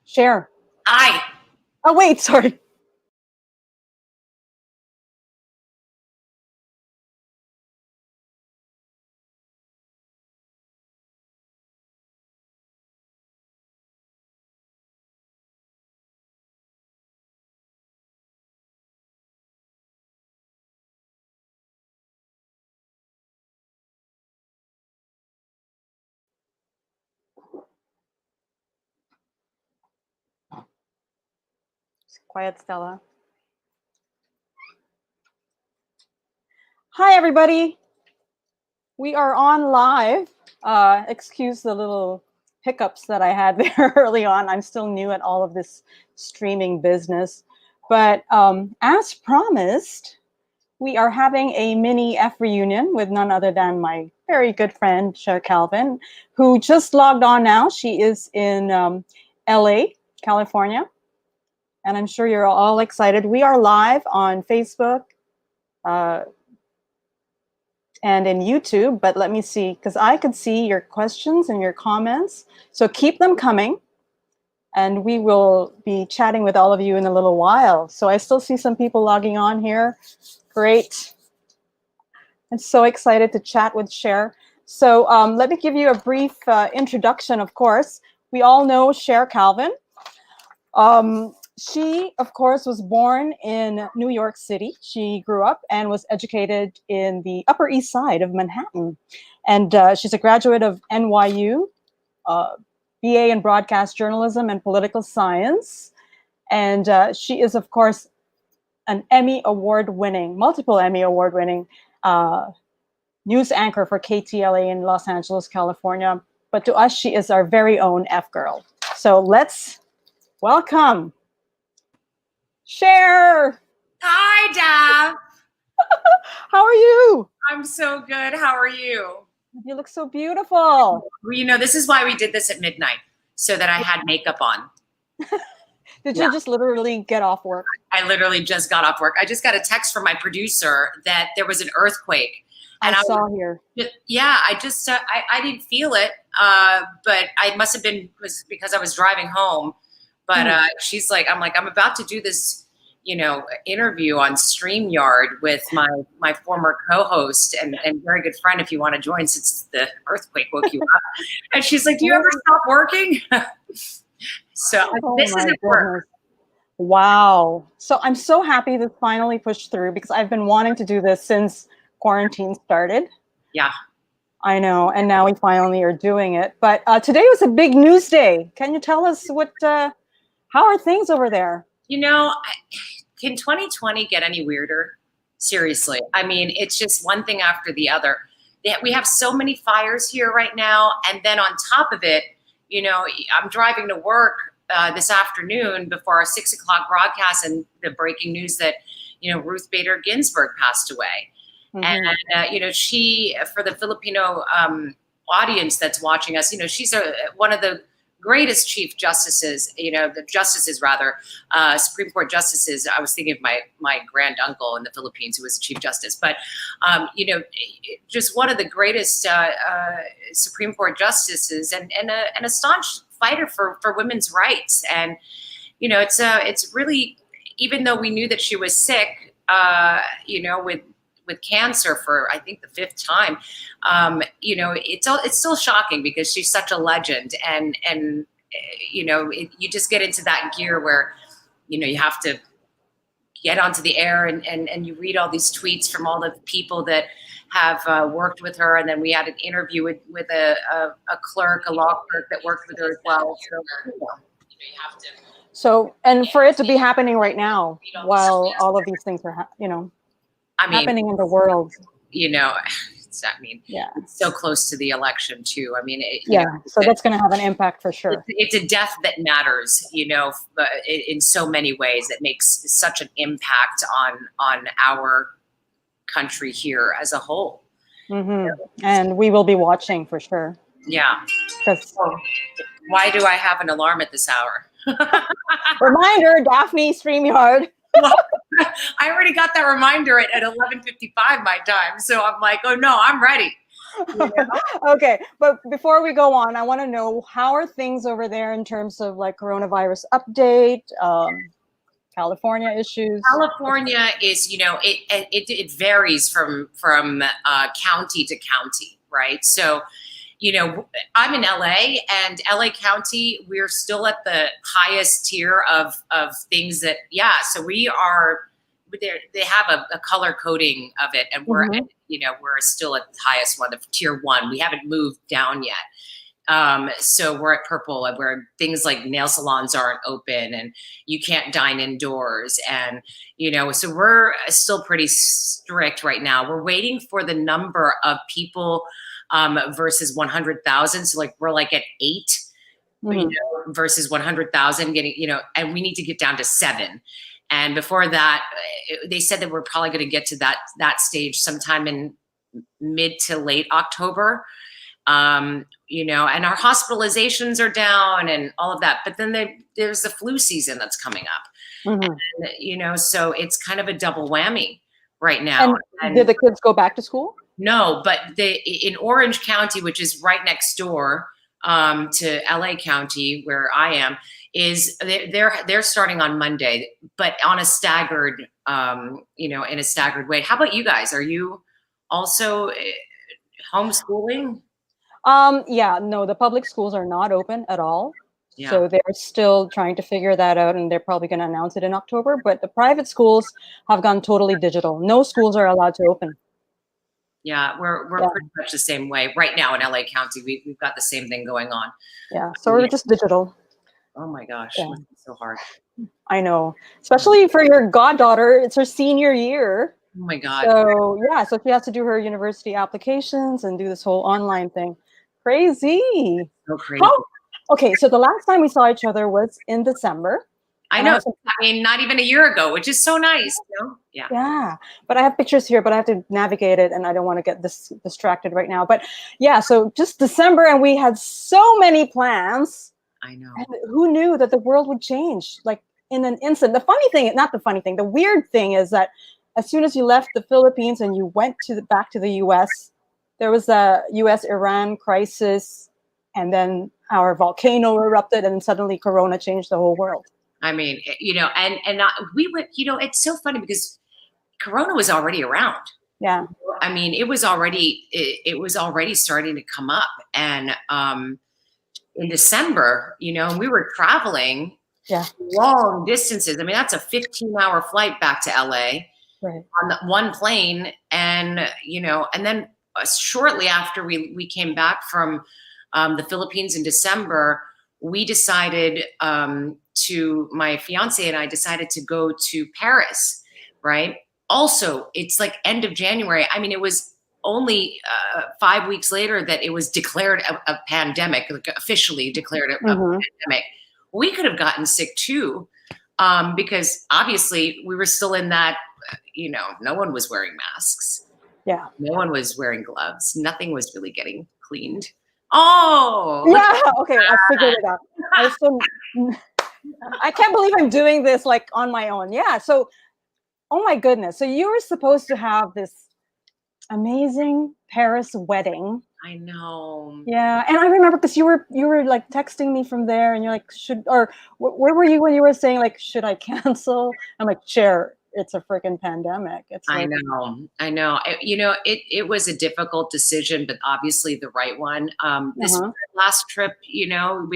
Cher. Hi. Oh, wait, sorry. Quiet, Stella. Hi, everybody. We are on live. Excuse the little hiccups that I had there early on. I'm still new at all of this streaming business. But as promised, we are having a mini F reunion with none other than my very good friend, Cher Calvin, who just logged on now. She is in LA, California. And I'm sure you're all excited. We are live on Facebook and in YouTube, but let me see, because I could see your questions and your comments. So keep them coming, and we will be chatting with all of you in a little while. So I still see some people logging on here. Great. I'm so excited to chat with Cher. So let me give you a brief introduction, of course. We all know Cher Calvin. She, of course, was born in New York City. She grew up and was educated in the Upper East Side of Manhattan. And she's a graduate of NYU, BA in Broadcast Journalism and Political Science. And she is, of course, an multiple Emmy Award-winning news anchor for KTLA in Los Angeles, California. But to us, she is our very own F-girl. So let's welcome Cher. Hi, Dav. How are you? I'm so good. How are you? You look so beautiful. Well, this is why we did this at midnight, so that I had makeup on. Did you just literally get off work? I literally just got off work. I just got a text from my producer that there was an earthquake. And I saw here. Yeah, I didn't feel it, but I must have been because I was driving home. But she's like, I'm about to do this, interview on StreamYard with my former co-host and very good friend. If you want to join, since the earthquake woke you up, and she's like, "Do you ever stop working?" So this is important. Wow. So I'm so happy this finally pushed through, because I've been wanting to do this since quarantine started. Yeah. I know. And now we finally are doing it. But today was a big news day. Can you tell us how are things over there? Can 2020 get any weirder? Seriously. I mean, it's just one thing after the other. We have so many fires here right now. And then on top of it, I'm driving to work this afternoon before our 6 o'clock broadcast, and the breaking news that, Ruth Bader Ginsburg passed away. Mm-hmm. And, she, for the Filipino audience that's watching us, she's one of the greatest chief justices, Supreme Court justices. I was thinking of my grand uncle in the Philippines who was a chief justice, but, just one of the greatest Supreme Court justices and a staunch fighter for women's rights. And, it's really, even though we knew that she was sick, with cancer for, I think, the 5th time, it's still shocking, because she's such a legend, and you just get into that gear where, you have to get onto the air and you read all these tweets from all the people that have worked with her. And then we had an interview with a law clerk that worked with her as well. So, you have to. So, and for it to be happening right now, while all of these things are, happening in the world, it's so close to the election too. I mean, so that's going to have an impact for sure. It's a death that matters, in so many ways. It makes such an impact on our country here as a whole. Mm-hmm. And we will be watching for sure. Yeah. Why do I have an alarm at this hour? Reminder, Daphne, StreamYard. Well, I already got that reminder at 11:55 my time. So I'm like, oh no, I'm ready. You know? Okay, but before we go on, I want to know, how are things over there in terms of like coronavirus update, California issues? California is, it varies from county to county, right? So, I'm in LA, and LA County, we're still at the highest tier of things that, yeah. So we are there. They have a color coding of it, and Mhm. we're still at the highest one of tier 1. We haven't moved down yet. So we're at purple, where things like nail salons aren't open and you can't dine indoors. And, so we're still pretty strict right now. We're waiting for the number of people versus 100,000. So like, we're like at 8, Mhm. versus 100,000 getting, and we need to get down to 7. And before that, they said that we're probably going to get to that stage sometime in mid to late October. And our hospitalizations are down and all of that. But then there's the flu season that's coming up. Mhm. And, so it's kind of a double whammy right now. And did the kids go back to school? No, but in Orange County, which is right next door to LA County, where I am, is they're starting on Monday, but on a staggered, in a staggered way. How about you guys? Are you also homeschooling? Yeah, no, the public schools are not open at all. Yeah. So they're still trying to figure that out, and they're probably going to announce it in October. But the private schools have gone totally digital. No schools are allowed to open. Yeah, we're pretty much the same way right now in LA County. We've got the same thing going on. Yeah, so we're just digital. Oh my gosh, Yeah. it must be so hard. I know, especially for your goddaughter. It's her senior year. Oh my God. So yeah, so she has to do her university applications and do this whole online thing. Crazy. So crazy. Okay, so the last time we saw each other was in December. I know. I mean, not even a year ago, which is so nice. Yeah. Yeah, but I have pictures here, but I have to navigate it, and I don't want to get distracted right now. But yeah, so just December, and we had so many plans. I know. And who knew that the world would change like in an instant? The weird thing is that as soon as you left the Philippines and you went back to the U.S., there was a U.S.-Iran crisis, and then our volcano erupted, and suddenly Corona changed the whole world. I mean, we went, it's so funny because Corona was already around. Yeah. I mean, it was already starting to come up. And in December, we were traveling long distances. I mean, that's a 15-hour flight back to LA on the one plane. And, and then shortly after we came back from the Philippines in December, we decided my fiance and I decided to go to Paris, right? Also, it's like end of January. I mean, it was only 5 weeks later that it was declared a pandemic, like officially declared a pandemic. We could have gotten sick too, because obviously we were still in that, no one was wearing masks. Yeah. No one was wearing gloves. Nothing was really getting cleaned. Oh, yeah. Okay, I figured it out. I can't believe I'm doing this like on my own. Yeah. So, oh my goodness. So you were supposed to have this amazing Paris wedding. I know. Yeah, and I remember because you were like texting me from there, and you're like, where were you when you were saying like, should I cancel? I'm like, Cher, it's a freaking pandemic. It's like, I know. It was a difficult decision, but obviously the right one. This last trip,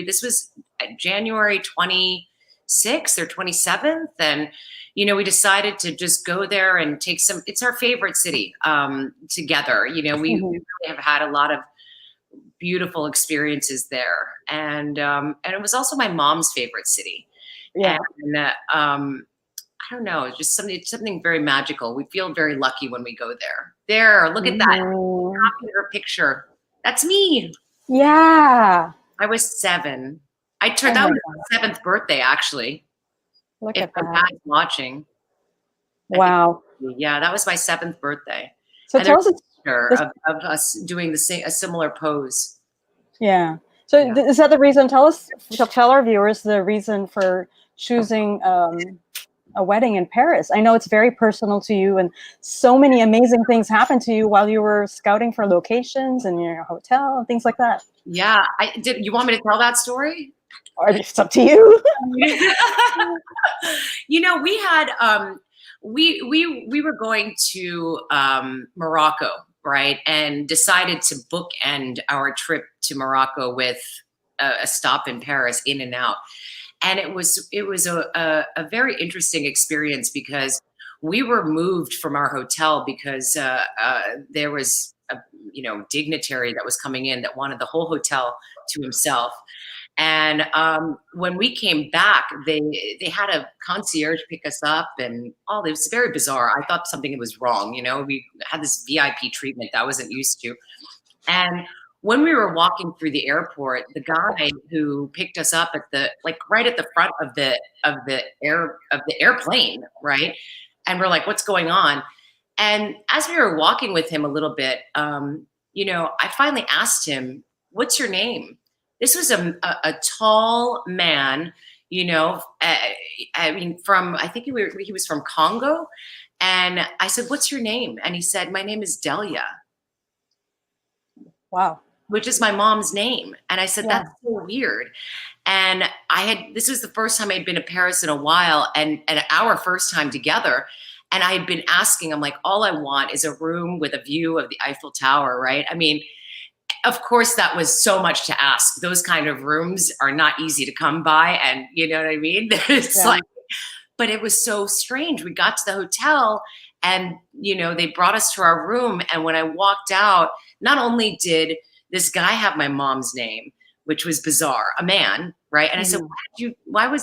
this was January 26th or 27th, and we decided to just go there and take it's our favorite city together. We really have had a lot of beautiful experiences there, and it was also my mom's favorite city. Yeah. And I don't know, just something very magical. We feel very lucky when we go there. There, look at that popular picture. That's me. Yeah. I was 7. That was my 7th birthday, actually. Look if at that. my dad's watching. Wow. Yeah, that was my 7th birthday. So and tell us of us doing a similar pose. Yeah. So is that the reason? Tell our viewers the reason for choosing a wedding in Paris. I know it's very personal to you, and so many amazing things happened to you while you were scouting for locations and your hotel and things like that. Yeah, I did. You want me to tell that story? Or it's up to you. You know, we had we were going to Morocco, right, and decided to bookend our trip to Morocco with a stop in Paris, in and out. And it was a very interesting experience because we were moved from our hotel because there was a dignitary that was coming in that wanted the whole hotel to himself. And when we came back, they had a concierge pick us up, and it was very bizarre. I thought something was wrong. We had this VIP treatment that I wasn't used to. And when we were walking through the airport, the guy who picked us up right at the front of the airplane, right? And we're like, what's going on? And as we were walking with him a little bit, I finally asked him, what's your name? This was a tall man, I think he was from Congo. And I said, what's your name? And he said, my name is Delia. Wow. Which is my mom's name. And I said, Yeah. that's so weird. And this was the first time I'd been to Paris in a while, and our first time together. And I had been asking, I'm like, all I want is a room with a view of the Eiffel Tower, right? I mean, of course, that was so much to ask. Those kind of rooms are not easy to come by. And you know what I mean? But it was so strange. We got to the hotel and, they brought us to our room. And when I walked out, not only did this guy have my mom's name, which was bizarre, a man, right? And I said, why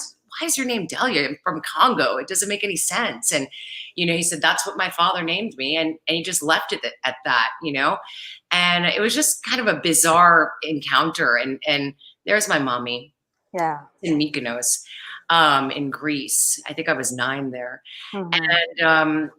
is your name Delia? I'm from Congo. It doesn't make any sense. And, he said, that's what my father named me. And he just left it at that, And it was just kind of a bizarre encounter. And there's my mommy. Yeah. In Mykonos, in Greece. I think I was 9 there. Mm-hmm. And,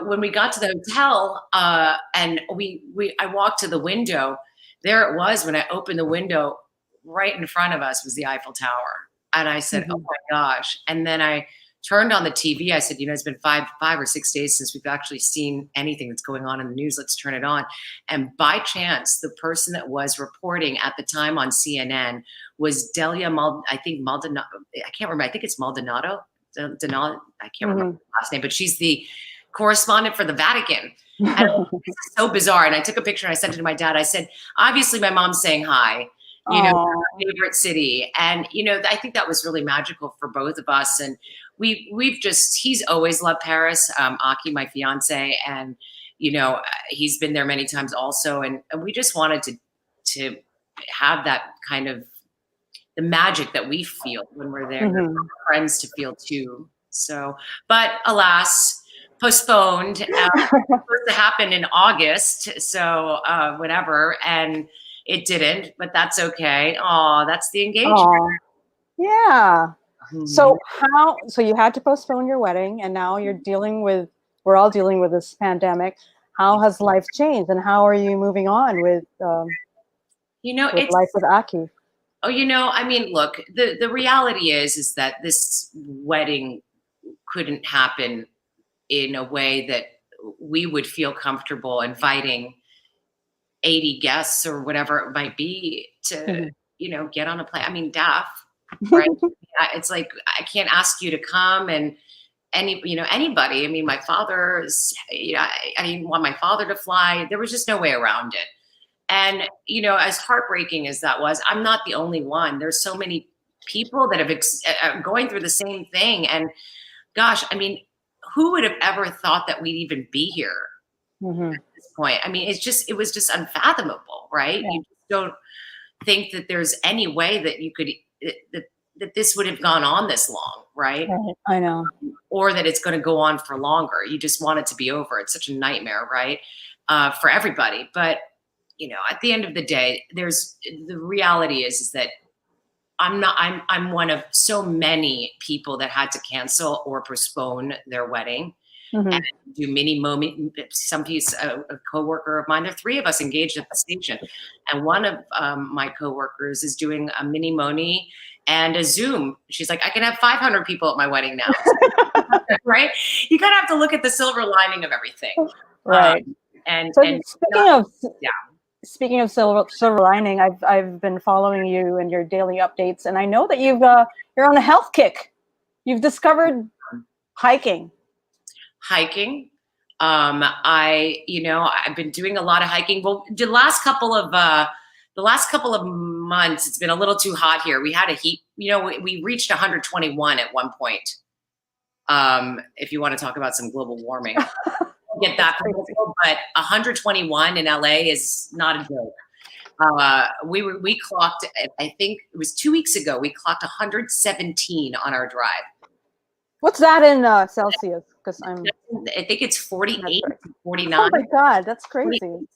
when we got to the hotel and I walked to the window, there it was. When I opened the window, right in front of us was the Eiffel Tower. And I said, oh my gosh. And then I turned on the TV. I said, it's been five or 6 days since we've actually seen anything that's going on in the news. Let's turn it on. And by chance, the person that was reporting at the time on CNN was Delia Maldonado. I can't remember. I think it's Maldonado. I can't remember the last name, but she's the correspondent for the Vatican. And it's so bizarre. And I took a picture and I sent it to my dad. I said, obviously my mom's saying hi, favorite city. And, I think that was really magical for both of us. And he's always loved Paris, Aki, my fiance. And, he's been there many times also. And we just wanted to have that kind of the magic that we feel when we're there, friends to feel too. So, but alas, postponed. Supposed to happen in August, so whatever, and it didn't, but that's okay. Oh, that's the engagement. Aww. Yeah. So you had to postpone your wedding, and now we're all dealing with this pandemic. How has life changed, and how are you moving on with life with Aki? Oh, look, the reality is that this wedding couldn't happen in a way that we would feel comfortable inviting 80 guests or whatever it might be to, get on a plane. I mean, Daph, right? It's like, I can't ask you to come and anybody. I mean, my father's, I didn't want my father to fly. There was just no way around it. And, as heartbreaking as that was, I'm not the only one. There's so many people that are going through the same thing. And gosh, I mean, who would have ever thought that we'd even be here at this point? I mean, it was just unfathomable, right? Yeah. You just don't think that there's any way that you could, that this would have gone on this long, right? I know. Or that it's going to go on for longer. You just want it to be over. It's such a nightmare, right? For everybody. But, at the end of the day, the reality is that I'm one of so many people that had to cancel or postpone their wedding and do mini moment. Some piece, a coworker of mine, there are 3 of us engaged at the station. And one of my coworkers is doing a mini moni and a Zoom. She's like, I can have 500 people at my wedding now. right? You kind of have to look at the silver lining of everything. Right. And So and speaking of silver lining, I've been following you and your daily updates, and I know that you're on a health kick. You've discovered hiking. hiking. I've been doing a lot of hiking. Well, the last couple of months, it's been a little too hot here. We had a heat. We reached 121 at one point. If you want to talk about some global warming, we'll get that. But 121 in LA is not a joke. We clocked. I think it was 2 weeks ago. We clocked 117 on our drive. What's that in Celsius? Because I think it's 48, 49. Oh my God, that's crazy.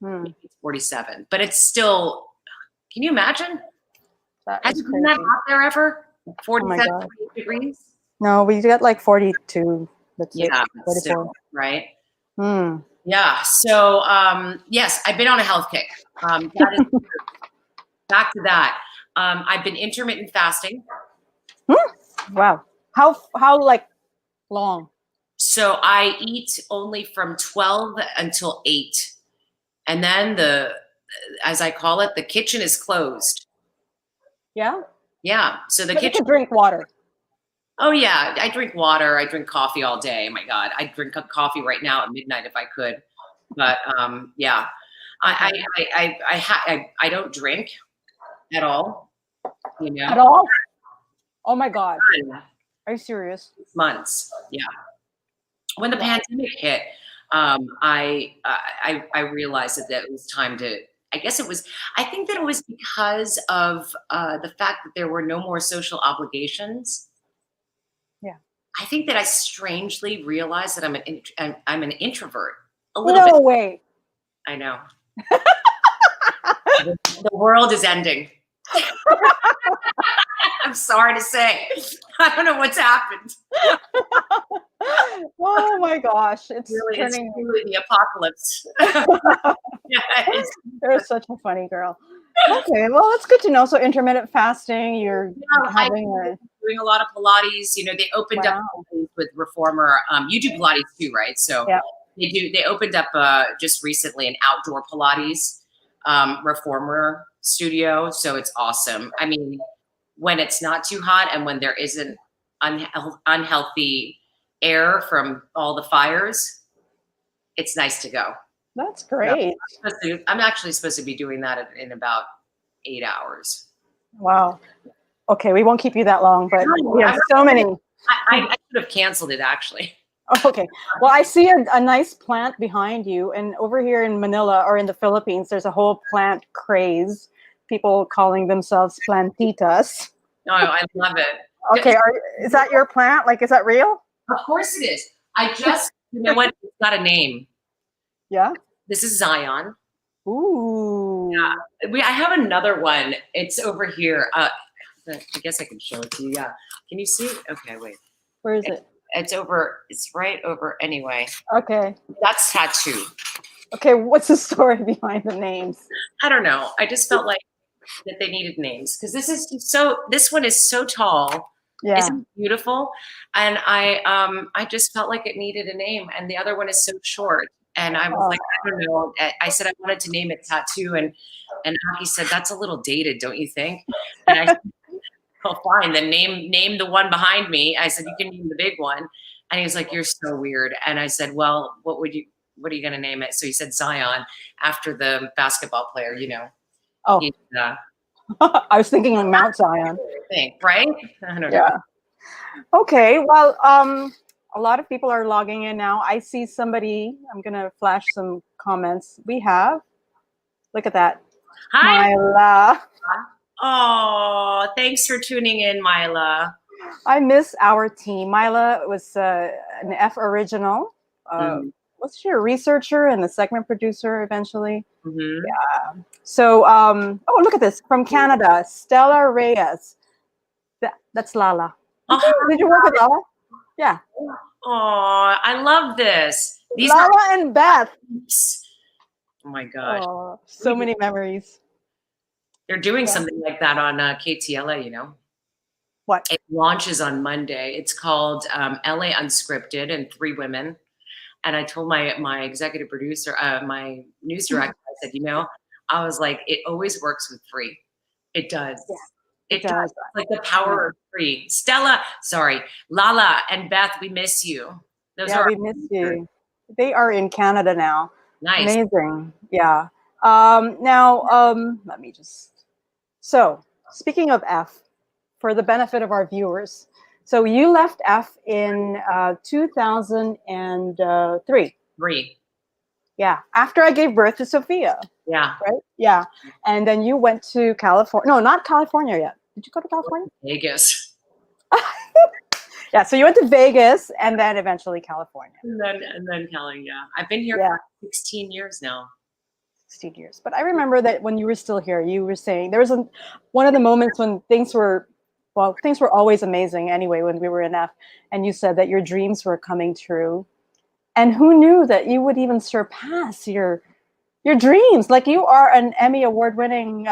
It's 47, but it's still. Can you imagine? Has it been that hot there ever? 47 degrees? No, we get like 42. That's yeah, 44. Still, right? Yeah. So yes, I've been on a health kick. That is back to that. I've been intermittent fasting. Wow. How like long? So I eat only from 12 until 8. And then as I call it, the kitchen is closed. Yeah? Yeah. So the but kitchen. You can drink water. Oh yeah. I drink water. I drink coffee all day. Oh my God. I'd drink coffee right now at midnight if I could. But yeah. I don't drink at all. At all? Oh my God. Are you serious? Months. Yeah. When the pandemic hit, I realized that it was time to. I think that it was because of the fact that there were no more social obligations. Yeah. I think that I strangely realized that I'm an introvert. A little bit. No way. I know. The world is ending. I'm sorry to say. I don't know what's happened. Oh my gosh. It's really the apocalypse. You're such a funny girl. Okay, well, that's good to know. So intermittent fasting, you're doing a lot of Pilates. They opened up with Reformer. You do Pilates too, right? So they opened up just recently an outdoor Pilates Reformer studio. So it's awesome. I mean, when it's not too hot and when there isn't unhealthy air from all the fires, it's nice to go. That's great. So I'm actually supposed to be doing that in about 8 hours. Wow. Okay, we won't keep you that long, but we have so many. I should have canceled it, actually. Okay. Well, I see a nice plant behind you, and over here in Manila or in the Philippines, there's a whole plant craze. People calling themselves plantitas. No, I love it. Okay, is that your plant? Like, is that real? Of course it is. You know what? It's got a name. Yeah. This is Zion. Ooh. Yeah. I have another one. It's over here. I guess I can show it to you. Yeah. Can you see it? Okay, wait. Where is it? It's over. It's right over. Anyway. Okay. That's tattoo. Okay. What's the story behind the names? I don't know. I just felt like that they needed names because this one is so tall. Yeah. Isn't it beautiful? And I just felt like it needed a name, and the other one is so short. And I was like, I don't know. I said I wanted to name it Tattoo, and Aki said that's a little dated, don't you think? And I said, well, fine. Then name the one behind me. I said you can name the big one, and he was like, you're so weird. And I said, well, what are you going to name it? So he said Zion, after the basketball player, Oh. I was thinking on Mount Zion. Right? I don't know. Yeah. Okay. Well, a lot of people are logging in now. I see somebody. I'm gonna flash some comments. We have. Look at that. Hi, Myla. Oh, thanks for tuning in, Myla. I miss our team. Myla was an F original. Was she a researcher and the segment producer eventually? Mm-hmm. Yeah. So, oh, look at this from Canada, Stella Reyes. That's Lala. Did you work with Lala? Yeah. Oh, I love this. Lala and Beth. Oh my gosh. Oh, so many memories. They're doing something like that on KTLA, What? It launches on Monday. It's called LA Unscripted and Three Women. And I told my executive producer, my news director, I said, I was like, it always works with three. It does. Yeah, It it does. does. Like the power of three. Lala, and Beth, we miss you. Those Yeah, are we miss you. They are in Canada now. nice. Amazing. Yeah. Now, let me just. So, speaking of F, for the benefit of our viewers, so you left F in 2003. Three. Yeah, after I gave birth to Sophia, Yeah. right? Yeah, and then you went to California. No, not California yet. Did you go to California? Vegas. Yeah, so you went to Vegas and then eventually California. And then Kelly, yeah. I've been here Yeah. for 16 years now. 16 years. But I remember that when you were still here, you were saying there was one of the moments when things were always amazing anyway when we were in F, and you said that your dreams were coming true. And who knew that you would even surpass your dreams? Like, you are an Emmy award-winning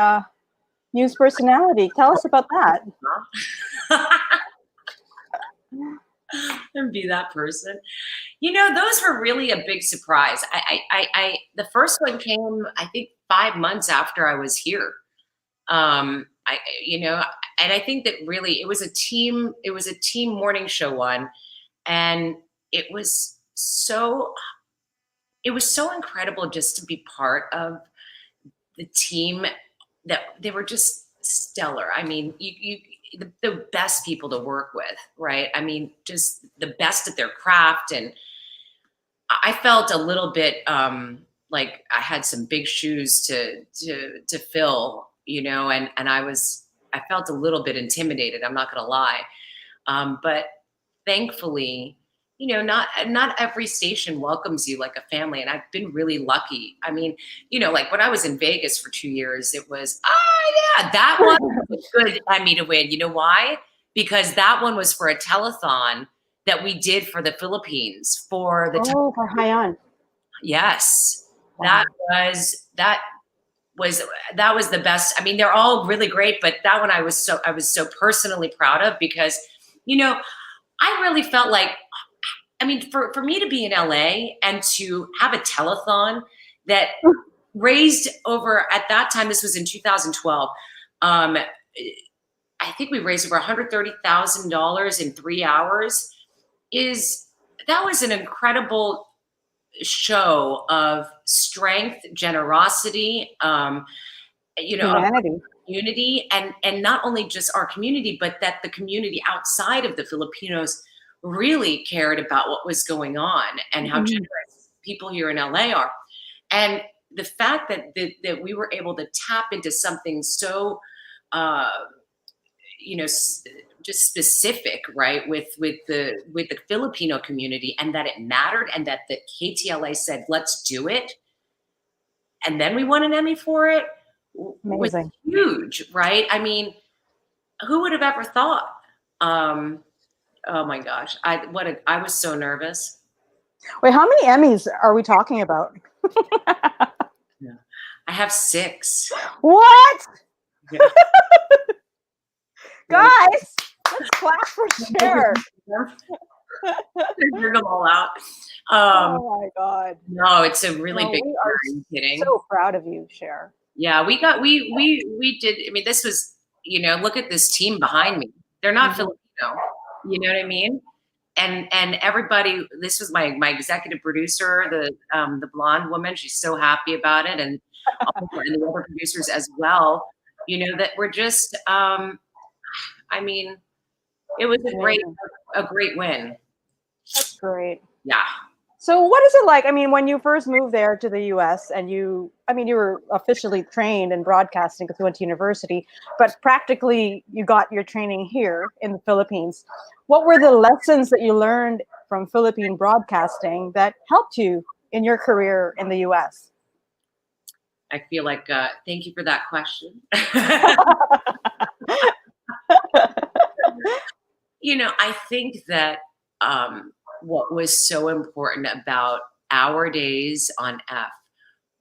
news personality. Tell us about that. And be that person. Those were really a big surprise. The first one came, I think, 5 months after I was here. And I think that really it was a team morning show one, and it was so incredible just to be part of the team. That they were just stellar. I mean, the best people to work with, right? I mean, just the best at their craft. And I felt a little bit like I had some big shoes to fill, and I felt a little bit intimidated. I'm not going to lie. But thankfully, not every station welcomes you like a family. And I've been really lucky. I mean, like when I was in Vegas for 2 years, it was, that one was good Emmy to win. You know why? Because that one was for a telethon that we did for the Philippines for the For Haiyan. Yes. Wow. That was the best. I mean, they're all really great, but that one I was so personally proud of because, I really felt like, I mean, for me to be in LA and to have a telethon that raised over, at that time, this was in 2012, I think we raised over $130,000 in 3 hours. That was an incredible show of strength, generosity, Humanity. unity, and not only just our community, but that the community outside of the Filipinos really cared about what was going on and how generous people here in LA are. And the fact that we were able to tap into something so just specific, right, with the Filipino community, and that it mattered, and that the KTLA said, let's do it. And then we won an Emmy for it. Amazing. Was huge, right? I mean, who would have ever thought? Oh my gosh. I was so nervous. Wait, how many Emmys are we talking about? Yeah. I have 6. What? Yeah. Guys, let's clap for Cher. Figure them all out. Oh my God. No, it's a really big. We are Are you kidding? so proud of you, Cher. Yeah, we did. I mean, this was, look at this team behind me. They're not Filipino. You know what I mean? And everybody, this was my executive producer, the blonde woman. She's so happy about it, and the other producers as well. That we're just. I mean, it was a great win. That's great. Yeah. So what is it like? I mean, when you first moved there to the US and you were officially trained in broadcasting because you went to university, but practically you got your training here in the Philippines. What were the lessons that you learned from Philippine broadcasting that helped you in your career in the US? I feel like, thank you for that question. I think that what was so important about our days on F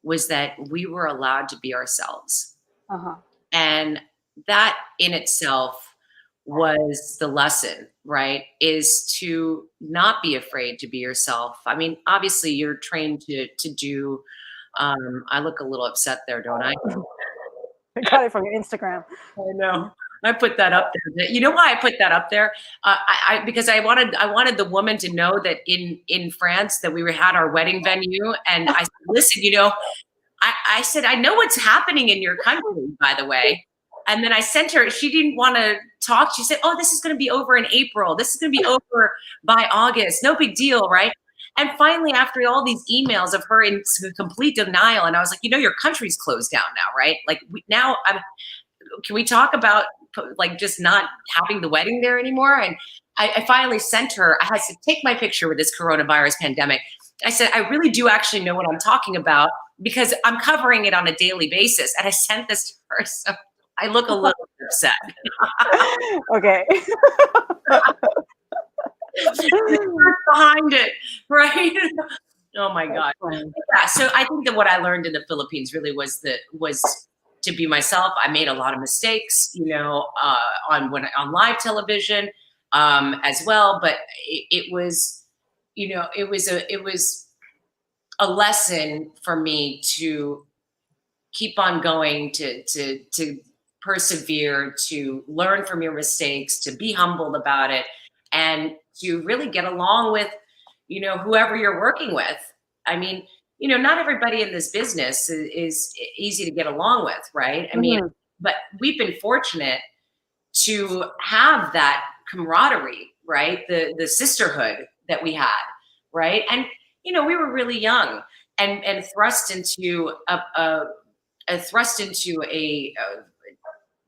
was that we were allowed to be ourselves. Uh-huh. And that in itself was the lesson, right? Is to not be afraid to be yourself. I mean, obviously you're trained to do, I look a little upset there, don't I? I got it from your Instagram. I know. I put that up there. You know why I put that up there? Because I wanted the woman to know that in France that we had our wedding venue, and I said, listen, I said, I know what's happening in your country, by the way. And then I sent her, she didn't want to talk. She said, oh, this is going to be over in April. This is going to be over by August. No big deal, right? And finally, after all these emails of her in complete denial, and I was like, your country's closed down now, right? Like now can we talk about like just not having the wedding there anymore? And I finally sent her, I had to take my picture with this coronavirus pandemic. I said, I really do actually know what I'm talking about because I'm covering it on a daily basis. And I sent this to her. So I look a little upset. Okay. Behind it, right? Oh my God. Yeah. So I think that what I learned in the Philippines really was to be myself. I made a lot of mistakes, on live television, as well. But it was a lesson for me to keep on going, to persevere, to learn from your mistakes, to be humbled about it, and to really get along with, whoever you're working with. I mean, not everybody in this business is easy to get along with, right? I mean, but we've been fortunate to have that camaraderie, right? The sisterhood that we had, right? And, we were really young and thrust into a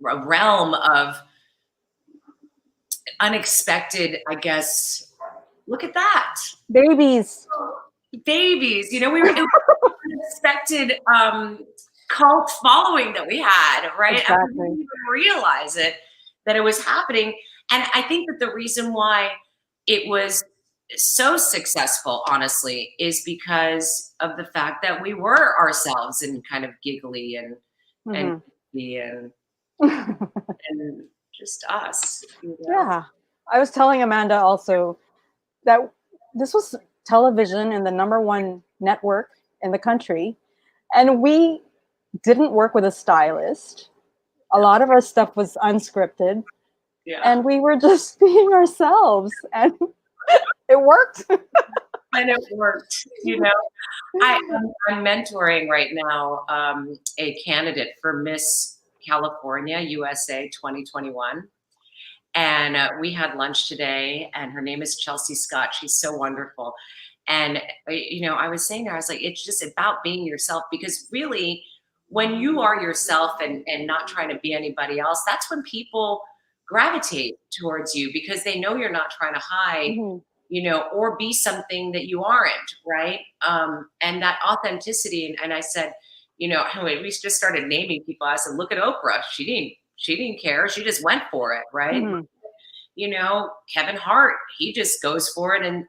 realm of unexpected, I guess. Look at that. Babies. We were it was unexpected cult following that we had, right? Exactly. I didn't even realize that it was happening. And I think that the reason why it was so successful, honestly, is because of the fact that we were ourselves and kind of giggly and and just us. Yeah. I was telling Amanda also that this was television and the #1 network in the country. And we didn't work with a stylist. A lot of our stuff was unscripted. Yeah. And we were just being ourselves. And it worked. And it worked, I'm mentoring right now a candidate for Miss California USA 2021. And we had lunch today, and her name is Chelsea Scott. She's so wonderful. And, I was saying to her, I was like, it's just about being yourself, because really when you are yourself and not trying to be anybody else, that's when people gravitate towards you, because they know you're not trying to hide, or be something that you aren't, right? And that authenticity. And I said, we just started naming people. I said, look at Oprah. She didn't care. She just went for it, right? Kevin Hart, he just goes for it, and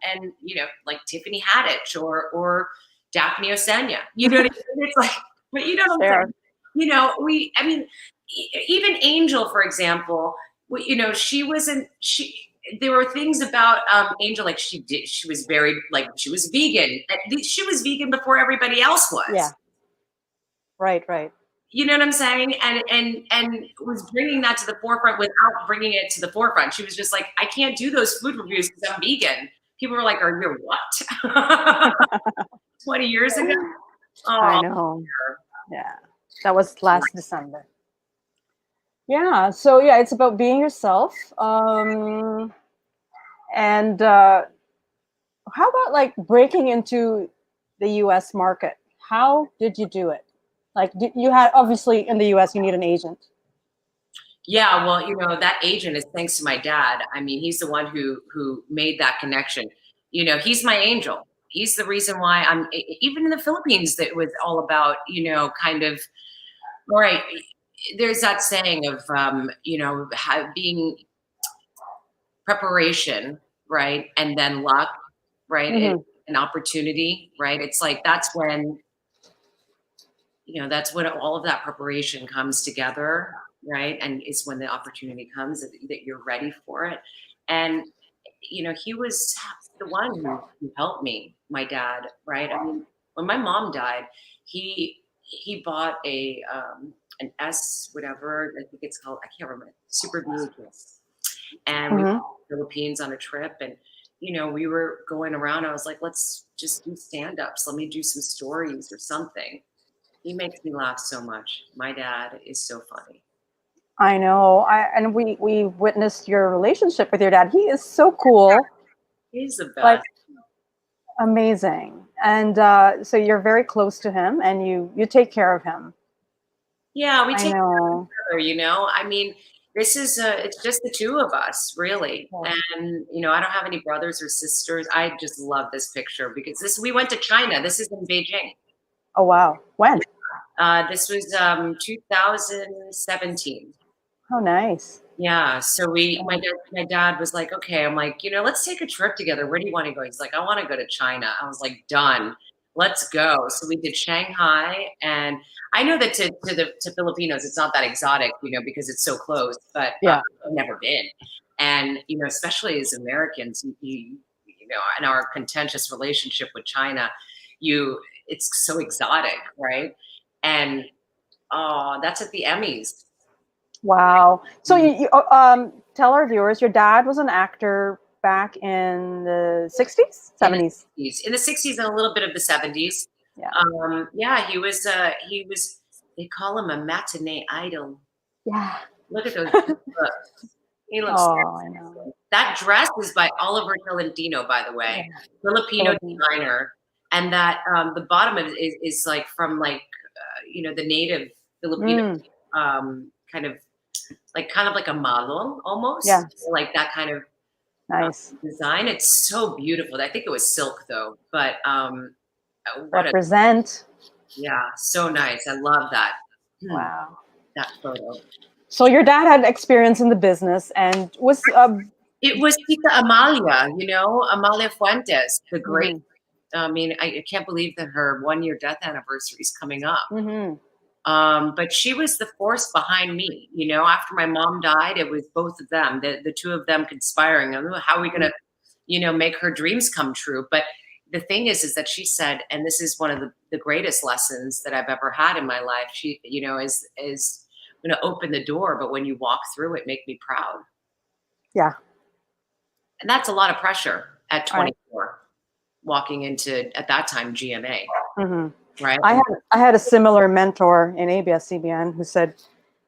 like Tiffany Haddish or Daphne Oseña. You know what I mean? It's like, but you know what I'm saying? Even Angel, for example, there were things about Angel, like she was very, like, she was vegan. She was vegan before everybody else was. Yeah. Right. You know what I'm saying? And was bringing that to the forefront without bringing it to the forefront. She was just like, I can't do those food reviews because I'm vegan. People were like, are you what? 20 years ago? Oh, I know. Yeah. That was last December. Yeah. So yeah, it's about being yourself. And how about like breaking into the US market? How did you do it? Like, you had, obviously in the US, you need an agent. Yeah, well, that agent is thanks to my dad. I mean, he's the one who made that connection. He's my angel. He's the reason why I'm, even in the Philippines, that was all about, kind of, all right, there's that saying of, being preparation, right? And then luck, right? And an opportunity, right? It's like, that's when all of that preparation comes together, right? And it's when the opportunity comes that you're ready for it. And, he was the one who helped me, my dad, right? I mean, when my mom died, he bought an S, whatever, I think it's called, I can't remember, Super VHS. And we went to Mhm. the Philippines on a trip, and we were going around. I was like, let's just do stand-ups. Let me do some stories or something. He makes me laugh so much. My dad is so funny. I know. And we witnessed your relationship with your dad. He is so cool, He's the like best. amazing. And so you're very close to him, and you take care of him. Yeah, we I take know. care of each other. I mean, this is it's just the two of us, really. Yeah. And I don't have any brothers or sisters. I just love this picture because we went to China. This is in Beijing. Oh wow. When? This was 2017. Oh nice. Yeah. So my dad was like, okay. I'm like, let's take a trip together. Where do you want to go? He's like, I want to go to China. I was like, done. Let's go. So we did Shanghai, and I know that to Filipinos, it's not that exotic, because it's so close. But Yeah. I've never been, and especially as Americans, in our contentious relationship with China, it's so exotic, right? And that's at the Emmys. Wow. So you tell our viewers your dad was an actor back in the 60s, in the 70s. 60s, in the 60s and a little bit of the 70s. Yeah. Yeah, he was they call him a matinee idol. Yeah. Look at those looks. He looks Oh, I know. that dress is by Oliver Tolentino, by the Yeah. way, Filipino Philippines. designer. And that the bottom of it is like from like the native Filipino Mm, kind of like a malong almost, yeah. like that kind of Nice. design. It's so beautiful. I think it was silk though, but what a Represent. yeah, so nice. I love that. Wow. That photo. So your dad had experience in the business and was It was Tita Amalia, Amalia Fuentes, the great. mhm, I mean, I can't believe that her 1 year death anniversary is coming up. mhm. But she was the force behind me. After my mom died, it was both of them, the two of them conspiring. I don't know how are we gonna, make her dreams come true. But the thing is that she said, and this is one of the greatest lessons that I've ever had in my life. She, is going to open the door, but when you walk through it, make me proud. Yeah. And that's a lot of pressure at Right. 24, walking into at that time GMA, Mhm. right? I had a similar mentor in ABS-CBN who said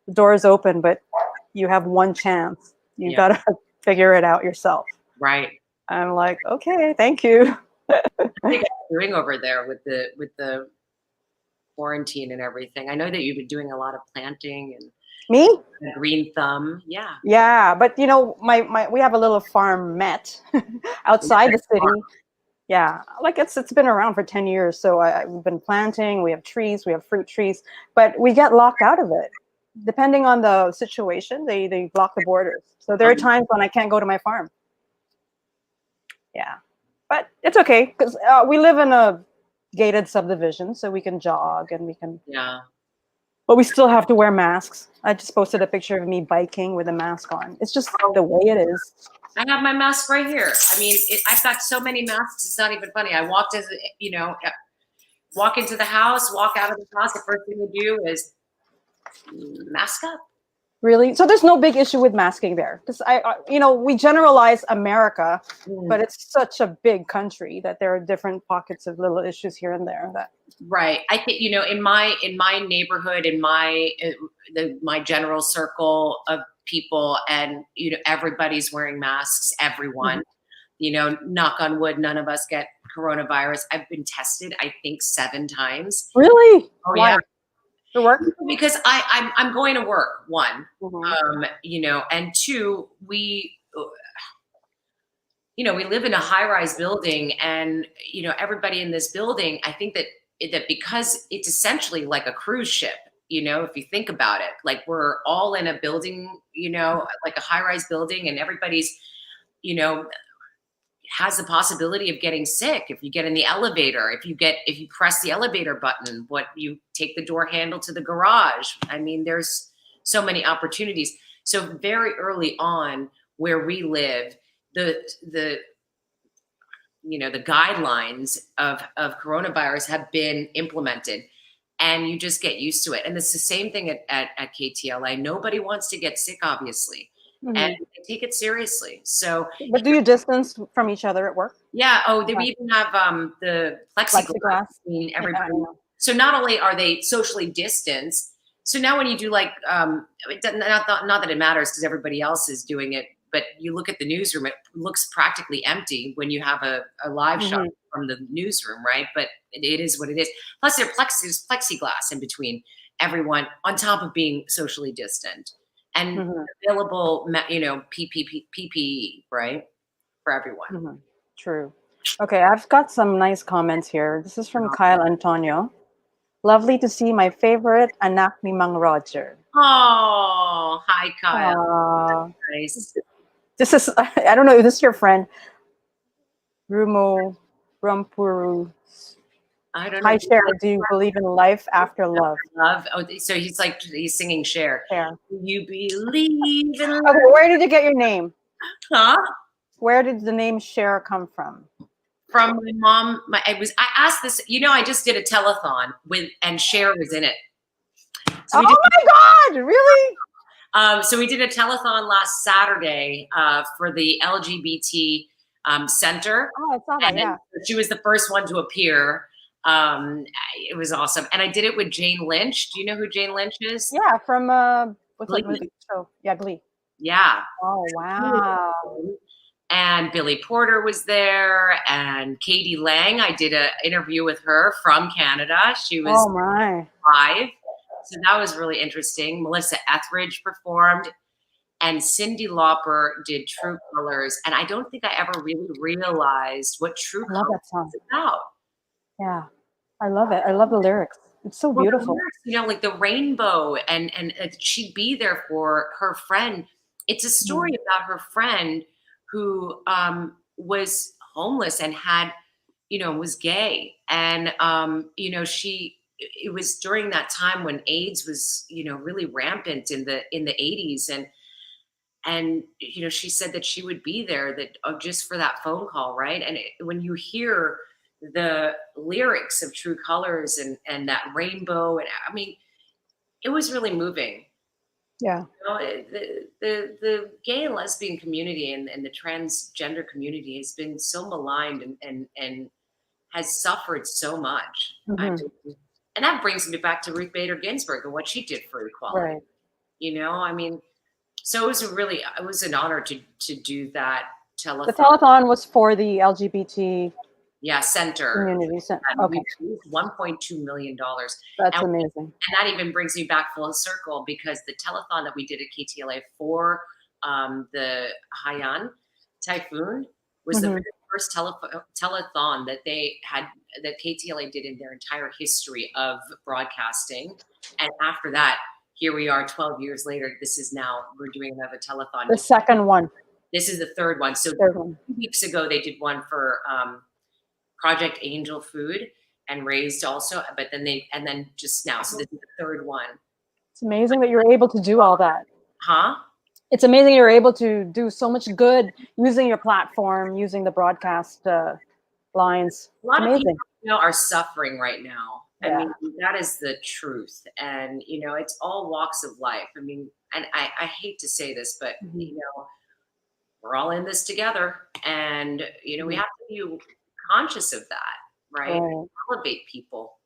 the door is open, but you have one chance. You Yeah, got to figure it out yourself. right. I'm like, okay, thank you. What are you guys doing over there with the quarantine and everything? I know that you've been doing a lot of planting and Me? the green thumb. Yeah. Yeah, but my we have a little farm met outside the city. Yeah, like it's been around for 10 years. So we've been planting. We have trees. We have fruit trees, but we get locked out of it. Depending on the situation, they block the borders. So there are Um, times when I can't go to my farm. Yeah, but it's okay because we live in a gated subdivision, so we can jog and we can. yeah. But we still have to wear masks. I just posted a picture of me biking with a mask on. It's just the way it is. I have my mask right here. I mean, I've got so many masks. It's not even funny. I walk into the house, walk out of the house. The first thing you do is mask up. Really? So there's no big issue with masking there because we generalize America, Mm. but it's such a big country that there are different pockets of little issues here and there. That Right. I think in my neighborhood, in my general circle of people, and everybody's wearing masks. Everyone. Knock on wood, none of us get coronavirus. I've been tested, I think 7 times. really? Oh Why? yeah, For work? because I'm going to work. One, Mhm. and two, we live in a high-rise building, and everybody in this building, I think that because it's essentially like a cruise ship, if you think about it, like we're all in a building, like a high-rise building, and everybody's you know has the possibility of getting sick if you get in the elevator, if you press the elevator button, what you take the door handle to the garage. I mean, there's so many opportunities. So very early on where we live, the the guidelines of coronavirus have been implemented, and you just get used to it. And it's the same thing at KTLA. Nobody wants to get sick, obviously, and they take it seriously. So, But do you distance from each other at work? yeah. Oh, we even have the plexiglass between everybody. Yeah, so not only are they socially distanced, so now when you do like, not that it matters because everybody else is doing it, but you look at the newsroom, it looks practically empty when you have a live shot from the newsroom, right? But it is what it is. Plus there's plexiglass in between everyone on top of being socially distant and available, PPE, right? For everyone. True. Okay, I've got some nice comments here. This is from Kyle Antonio. Lovely to see my favorite anak ni Mang Roger. Oh, hi, Kyle. Nice. This is, I don't know if this is your friend, Rumo Rampuru. I don't know. Hi, Cher. Do you believe in life after love? Love. Oh, so he's singing Cher. Cher. Do you believe in love? Okay, where did you get your name? Huh? Where did the name Cher come from? From my mom. I asked this. I just did a telethon and Cher was in it. So my God! Really? So we did a telethon last Saturday for the LGBT center. Oh, I saw that. Yeah. She was the first one to appear. It was awesome, and I did it with Jane Lynch. Do you know who Jane Lynch is? Yeah, from what's that movie show? Yeah, Glee. Yeah. Oh wow. And Billy Porter was there, and Katie Lang. I did an interview with her from Canada. She was live, so that was really interesting. Melissa Etheridge performed, and Cyndi Lauper did True Colors. And I don't think I ever really realized what True Colors is about. Yeah, I love it. I love the lyrics. It's so beautiful. Lyrics, like the rainbow, and she'd be there for her friend. It's a story about her friend who was homeless and had, was gay. And, it was during that time when AIDS was, really rampant in the 80s. And, she said that she would be there just for that phone call. Right. And when you hear the lyrics of True Colors and that rainbow, and I mean, it was really moving. Yeah. The gay and lesbian community and the transgender community has been so maligned and has suffered so much. And that brings me back to Ruth Bader Ginsburg and what she did for equality. Right. I mean, so it was an honor to do that telethon. The telethon was for the LGBT center community center. Okay. $1.2 million. That's amazing. And that even brings me back full circle because the telethon that we did at KTLA for the Haiyan typhoon was the first telethon that that KTLA did in their entire history of broadcasting. And after that, here we are 12 years later. We're doing another telethon. The second one. This is the third one. So 2 weeks ago, they did one for Project Angel Food and raised also, but then just now. So this is the third one. It's amazing that you're able to do all that. Huh? It's amazing you're able to do so much good using your platform, using the broadcast lines. A lot of people, are suffering right now. I mean, that is the truth. And, it's all walks of life. I mean, and I hate to say this, but, we're all in this together. And, we have to be conscious of that, right? Elevate people.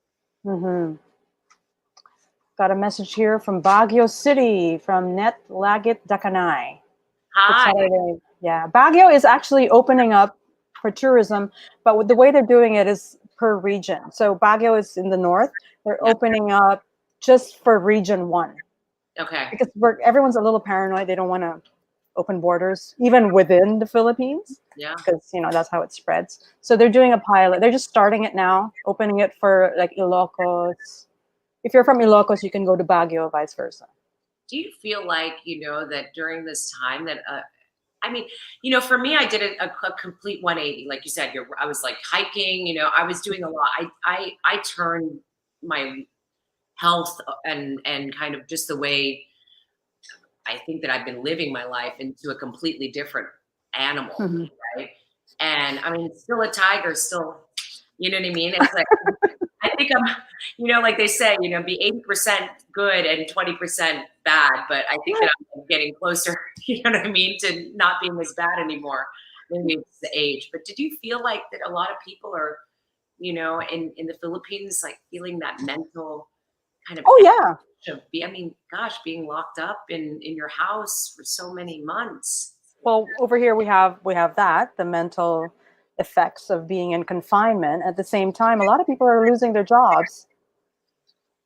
Got a message here from Baguio City, from Net Lagit Dakanay. Hi. Yeah, Baguio is actually opening up for tourism, but the way they're doing it is per region. So Baguio is in the north. They're opening up just for region 1. Okay. Because everyone's a little paranoid. They don't want to open borders, even within the Philippines. Yeah. Because, that's how it spreads. So they're doing a pilot. They're just starting it now, opening it for like Ilocos. If you're from Ilocos, you can go to Baguio, vice versa. Do you feel like, that during this time that, for me, I did a complete 180. Like you said, I was like hiking, I was doing a lot. I turned my health and kind of just the way I think that I've been living my life into a completely different animal, right? And I mean, still a tiger, still, you know what I mean? It's like, I think I'm, like they say, be 80% good and 20% bad. But I think that I'm getting closer, you know what I mean, to not being as bad anymore. Maybe it's the age. But did you feel like that a lot of people are, in the Philippines, like feeling that mental kind of, Oh yeah. I mean, gosh, being locked up in your house for so many months. Well, over here we have that, the mental effects of being in confinement. At the same time, a lot of people are losing their jobs.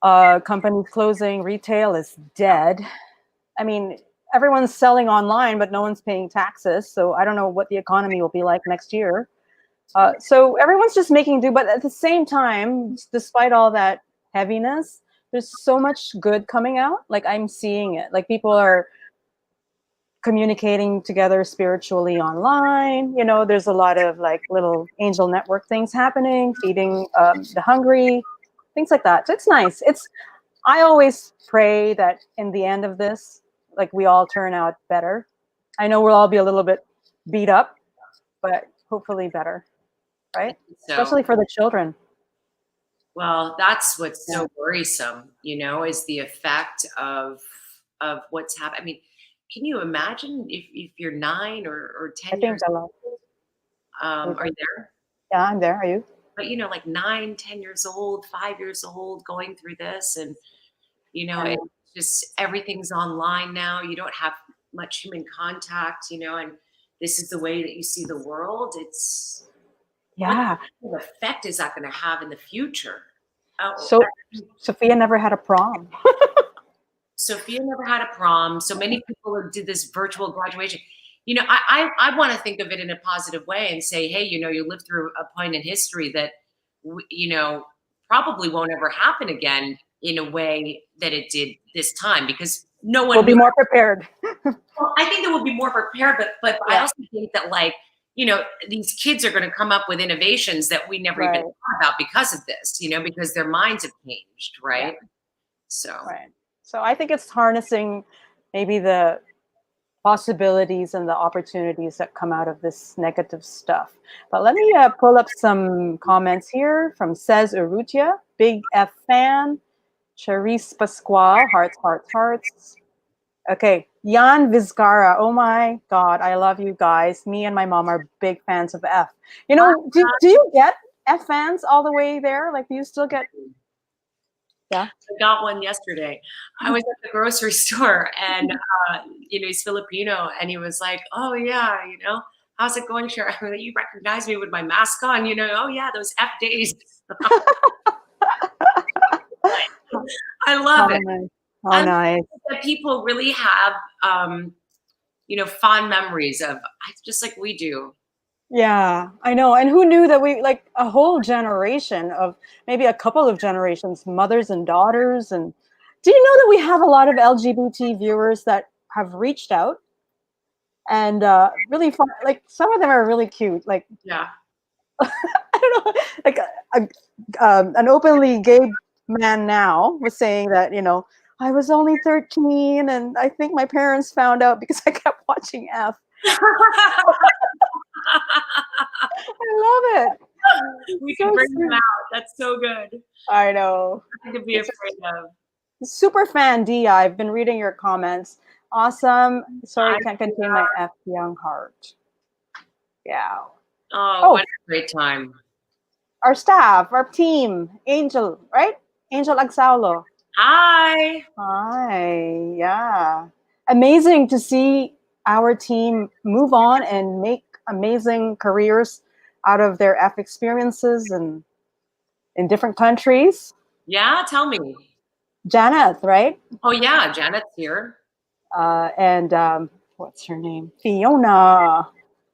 Companies closing, retail is dead. I mean, everyone's selling online, but no one's paying taxes. So I don't know what the economy will be like next year. So everyone's just making do. But at the same time, despite all that heaviness, there's so much good coming out. Like I'm seeing it. Like people are communicating together spiritually online. There's a lot of like little angel network things happening, feeding the hungry, things like that. So it's nice. I always pray that in the end of this, like we all turn out better. I know we'll all be a little bit beat up, but hopefully better, right? So, Especially for the children. well, that's what's so worrisome, is the effect of what's happening. I mean, can you imagine if you're 9 or 10 I think years a lot. are you there? Yeah, I'm there. Are you? But like 9, 10 years old, 5 years old, going through this, and it's just everything's online now. You don't have much human contact, and this is the way that you see the world. It's what effect is that going to have in the future? So Sophia never had a prom. Sophia never had a prom. So many people did this virtual graduation. I want to think of it in a positive way and say, hey, you lived through a point in history that, probably won't ever happen again in a way that it did this time, because no one will be more prepared. Well, I think that we'll be more prepared, but I also think that these kids are going to come up with innovations that we never even thought about because of this, because their minds have changed, right? Yeah. So I think it's harnessing maybe the possibilities and the opportunities that come out of this negative stuff. But let me pull up some comments here from Says Urrutia, Big F fan, Charisse Pascual, hearts, hearts, hearts. Okay, Jan Vizcara, oh my God, I love you guys. Me and my mom are big fans of F. Do you get F fans all the way there? Like, do you still get? Yeah. I got one yesterday. I was at the grocery store and, he's Filipino and he was like, oh yeah, how's it going, Cher? You recognize me with my mask on, oh yeah, those F days. I love it. Oh, nice. That people really have, fond memories of, just like we do. Yeah, I know. And who knew that we like a whole generation of maybe a couple of generations, mothers and daughters. And do you know that we have a lot of LGBT viewers that have reached out and really fun? Like some of them are really cute. Like, yeah, I don't know, like an openly gay man now was saying that, I was only 13 and I think my parents found out because I kept watching F. I love it. We can bring them out. That's so good. I know. Nothing to be afraid of. Super fan D. I've been reading your comments. Awesome. Sorry, can't contain my F young heart. Yeah. Oh, what a great time. Our staff, our team, Angel, right? Angel Agsaulo. Hi. Hi. Yeah. Amazing to see our team move on and make amazing careers out of their F experiences and in different countries. Yeah, tell me. Janeth, right? Oh yeah, Janeth's here. And what's her name? Fiona.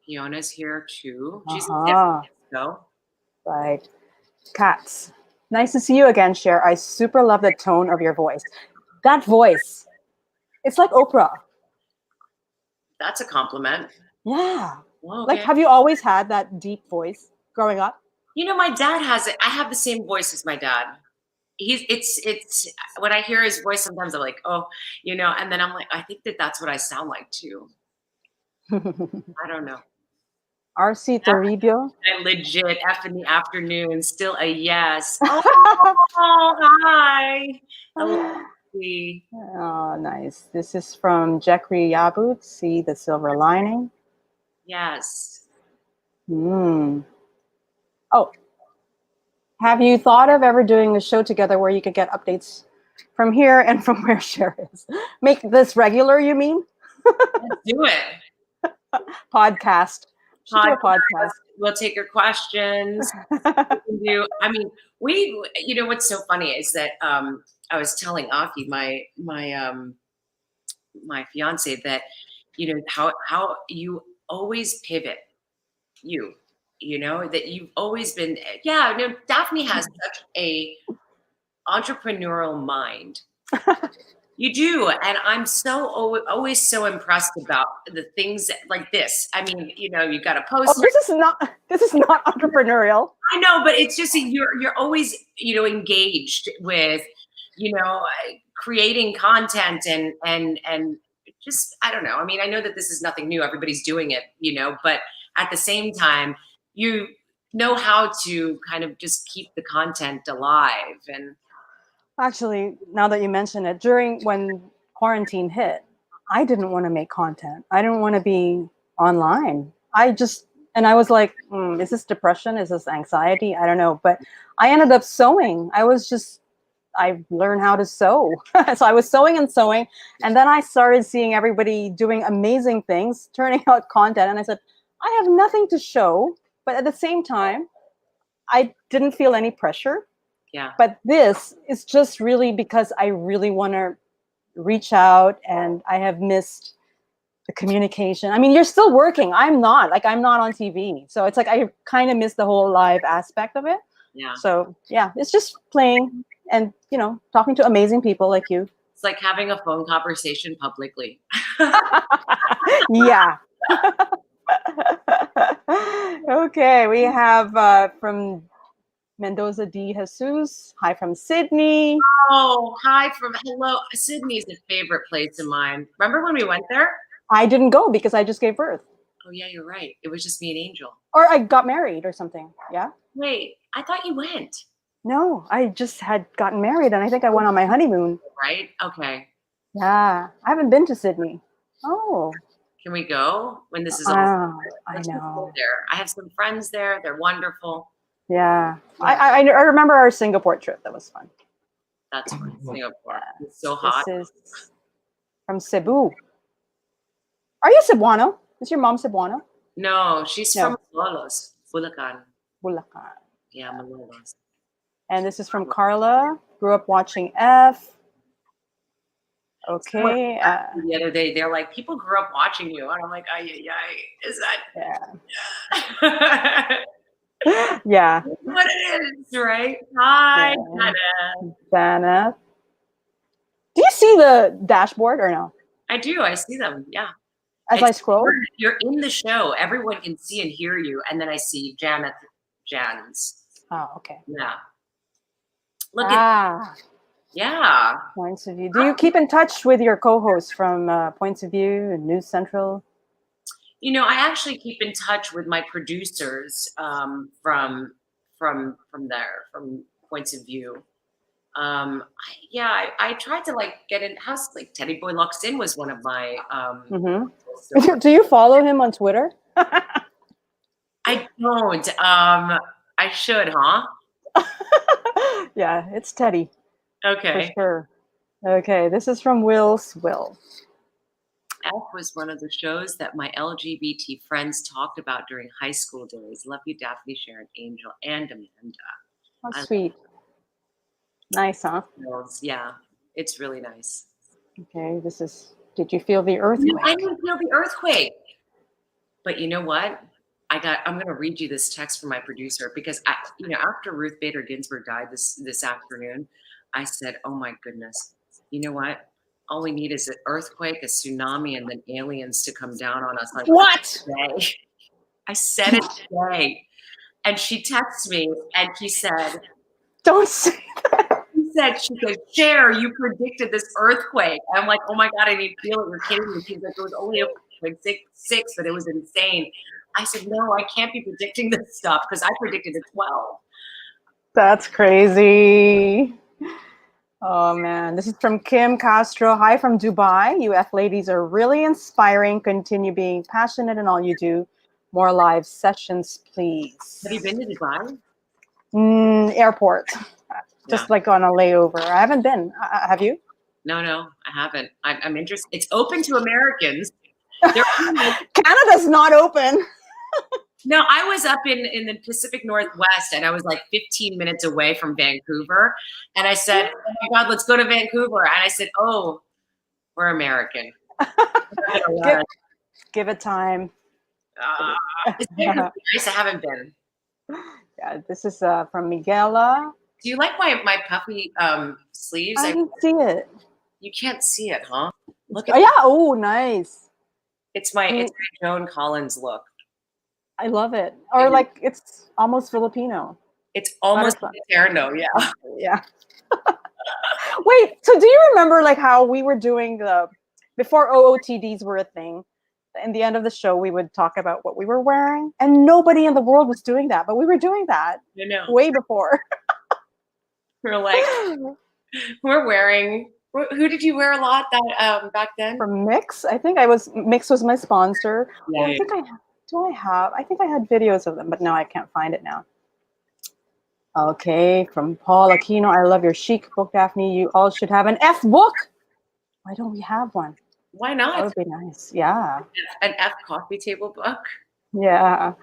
Fiona's here too. She's in San Francisco. Right. Katz. Nice to see you again, Cher. I super love the tone of your voice. That voice. It's like Oprah. That's a compliment. Yeah. Well, okay. Like, have you always had that deep voice growing up? My dad has it. I have the same voice as my dad. it's when I hear his voice, sometimes I'm like, oh, and then I'm like, I think that's what I sound like too. I don't know. RC Toribio. I legit F in the afternoon, still a yes. Oh, hi. Hello. Oh, nice. This is from Jekri Yabut. See the silver lining. Yes. Oh, have you thought of ever doing a show together where you could get updates from here and from where Cher is? Make this regular, you mean? Let's do it. Podcast. Should do a podcast. We'll take your questions. I mean, what's so funny is that I was telling Aki, my fiance, that how you always pivot. That you've always been. Yeah, no, Daphne has such a entrepreneurial mind. You do, and I'm always so impressed about the things like this. I mean, you got to post. Oh, this is not entrepreneurial. I know, but it's just you're always engaged with creating content and just, I don't know. I mean, I know that this is nothing new. Everybody's doing it, but at the same time, you know how to kind of just keep the content alive. And actually, now that you mention it, when quarantine hit, I didn't want to make content. I didn't want to be online. I was like, is this depression? Is this anxiety? I don't know. But I ended up sewing. I learned how to sew. So I was sewing. And then I started seeing everybody doing amazing things, turning out content. And I said, I have nothing to show. But at the same time, I didn't feel any pressure. Yeah. But this is just really because I really want to reach out, and I have missed the communication. I mean, you're still working. I'm not on TV. So it's like I kind of miss the whole live aspect of it. Yeah. So yeah, it's just playing and, talking to amazing people like you. It's like having a phone conversation publicly. Yeah. Okay, we have from Mendoza D. Jesus. Hi from Sydney. Oh, hello. Sydney's a favorite place of mine. Remember when we went there? I didn't go because I just gave birth. Oh, yeah, you're right. It was just me and Angel. Or I got married or something. Yeah. Wait, I thought you went. No, I just had gotten married and I think I went on my honeymoon. Right? Okay. Yeah. I haven't been to Sydney. Oh. Can we go when this is all? I know. There. I have some friends there. They're wonderful. Yeah. I remember our Singapore trip. That was fun. That's fun. Singapore. It's so hot. This is from Cebu. Are you Cebuano? Is your mom Cebuano? No, she's from Malolos, Bulacan. Bulacan. Yeah, Malolos. And this is from Carla. Grew up watching F. Okay. The other day, they're like, people grew up watching you. And I'm like, ay, is that? Yeah. Yeah. What it is, right? Hi, Dana. Do you see the dashboard or no? I do. I see them. Yeah. As I scroll? You're in the show. Everyone can see and hear you. And then I see Jan's. Oh, okay. Yeah. Look at yeah. Points of View. Do you keep in touch with your co-hosts from Points of View and News Central? I actually keep in touch with my producers from there, from Points of View. I tried to get in house. Like Teddy Boy Locks In was one of my. Do you follow him on Twitter? I don't. I should, huh? Yeah, it's Teddy. Okay. For sure. Okay, this is from Will's Will. F was one of the shows that my LGBT friends talked about during high school days. Love you, Daphne, Sharon, Angel, and Amanda. How sweet. Nice, huh? Yeah, it's really nice. Okay, this is, did you feel the earthquake? No, I didn't feel the earthquake. But you know what? I'm going to read you this text from my producer because after Ruth Bader Ginsburg died this afternoon, I said, oh my goodness, you know what? All we need is an earthquake, a tsunami, and then aliens to come down on us. Like, what? I said it today. And she texted me and she said, don't say that. She she goes, Cher, you predicted this earthquake. I'm like, oh my God, I didn't feel it. You're kidding me. She's like, it was only like six, but it was insane. I said, no, I can't be predicting this stuff because I predicted a 12. That's crazy. Oh man, this is from Kim Castro. Hi from Dubai. You F ladies are really inspiring. Continue being passionate in all you do. More live sessions, please. Have you been to Dubai? Airport, just Yeah. like on a layover. I haven't been. Have you? No, I haven't. I'm interested. It's open to Americans. Canada's not open. No, I was up in the Pacific Northwest, and I was like 15 minutes away from Vancouver. And I said, oh my God, let's go to Vancouver. And I said, oh, we're American. Give it time. It's nice. I haven't been. Yeah, this is from Miguela. Do you like my puffy sleeves? I didn't see it. You can't see it, huh? Look at. Oh yeah. Oh, nice. It's my Joan Collins look. I love it. Or like it's almost Filipino. It's almost Eterno, yeah. Yeah. Wait, so do you remember like how we were doing before OOTDs were a thing? In the end of the show, we would talk about what we were wearing, and nobody in the world was doing that, but we were doing that way before. We're like, we're wearing. Who did you wear a lot that back then? From Mix, I think Mix was my sponsor. Yeah, I think I think I had videos of them, but no, I can't find it now. Okay, from Paul Aquino, I love your chic book, Daphne. You all should have an F book. Why don't we have one? Why not? That would be nice. Yeah. An F coffee table book. Yeah.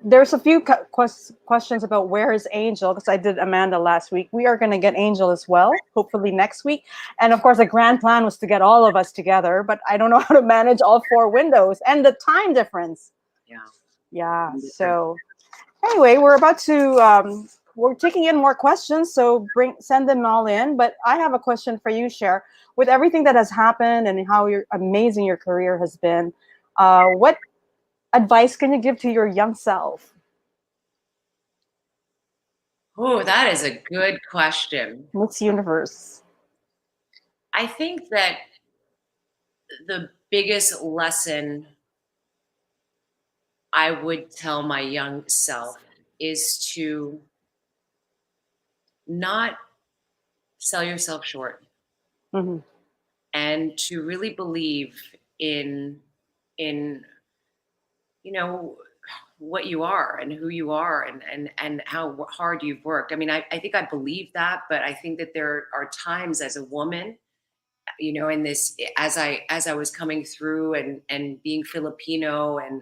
There's a few questions about where is Angel, because I did Amanda last week. We are going to get Angel as well, hopefully next week. And of course, the grand plan was to get all of us together, but I don't know how to manage all 4 windows and the time difference. Yeah. So anyway, we're about to, we're taking in more questions, so send them all in. But I have a question for you, Cher. With everything that has happened and how amazing your career has been, what advice can you give to your young self? Oh, that is a good question. Miss Universe. I think that the biggest lesson I would tell my young self is to not sell yourself short. Mm-hmm. And to really believe in what you are and who you are and how hard you've worked. I mean, I think I believe that, but I think that there are times as a woman, in this, as I was coming through and being Filipino and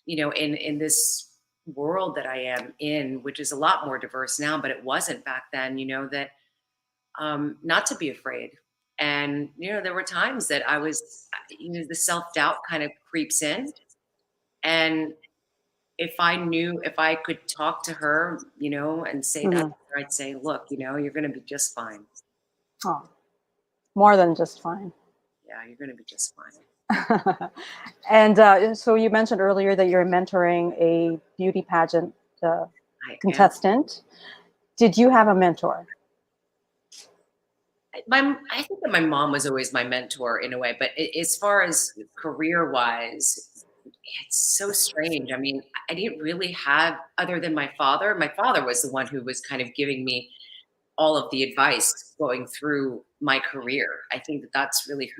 in this world that I am in, which is a lot more diverse now, but it wasn't back then, that not to be afraid. And, there were times that I was, the self-doubt kind of creeps in. And if I could talk to her, and say that, I'd say, look, you're going to be just fine. Oh, more than just fine. Yeah, you're going to be just fine. And so you mentioned earlier that you're mentoring a beauty pageant contestant. Did you have a mentor? I think that my mom was always my mentor in a way, but as far as career-wise, it's so strange. I mean, I didn't really have, other than my father. My father was the one who was kind of giving me all of the advice going through my career. I think that that's really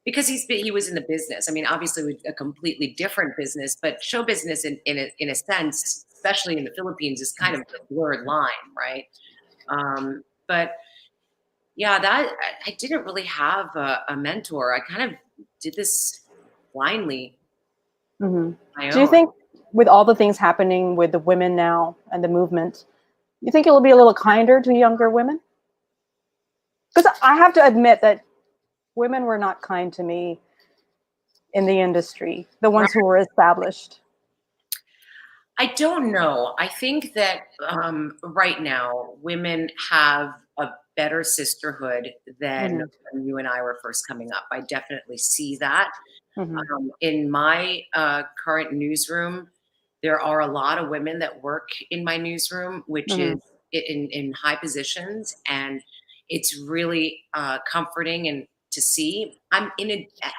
because he was in the business. I mean, obviously a completely different business, but show business in a sense, especially in the Philippines, is kind of a blurred line, right? But yeah, that I didn't really have a mentor. I kind of did this blindly. Mm-hmm. Do you think with all the things happening with the women now and the movement, you think it'll be a little kinder to younger women? Because I have to admit that women were not kind to me in the industry, the ones who were established. I don't know. I think that right now women have a better sisterhood than when you and I were first coming up. I definitely see that. In my current newsroom, there are a lot of women that work in my newsroom, which is in high positions, and it's really comforting and to see. I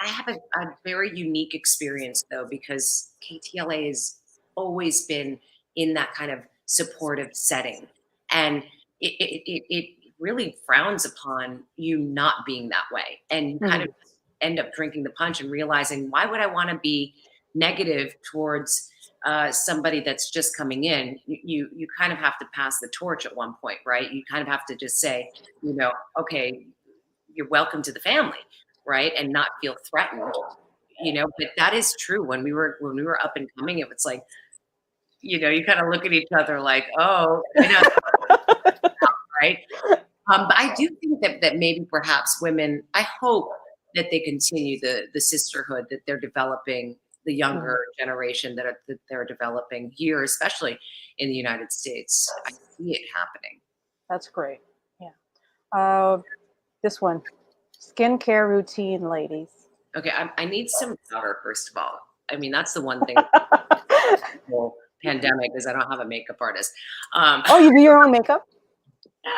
have a very unique experience though, because KTLA has always been in that kind of supportive setting, and it really frowns upon you not being that way, and you kind of end up drinking the punch and realizing, why would I want to be negative towards somebody that's just coming in? You kind of have to pass the torch at one point, right? You kind of have to just say, okay, you're welcome to the family, right? And not feel threatened, but that is true. When we were up and coming, it was like, you kind of look at each other like, oh, right? But I do think that maybe perhaps women, I hope that they continue the sisterhood that they're developing, the younger generation that they're developing here, especially in the United States. I see it happening. That's great. This one, skincare routine, ladies. Okay, I need some powder, first of all. I mean, that's the one thing. Well, pandemic is I don't have a makeup artist. Oh, you do your own makeup?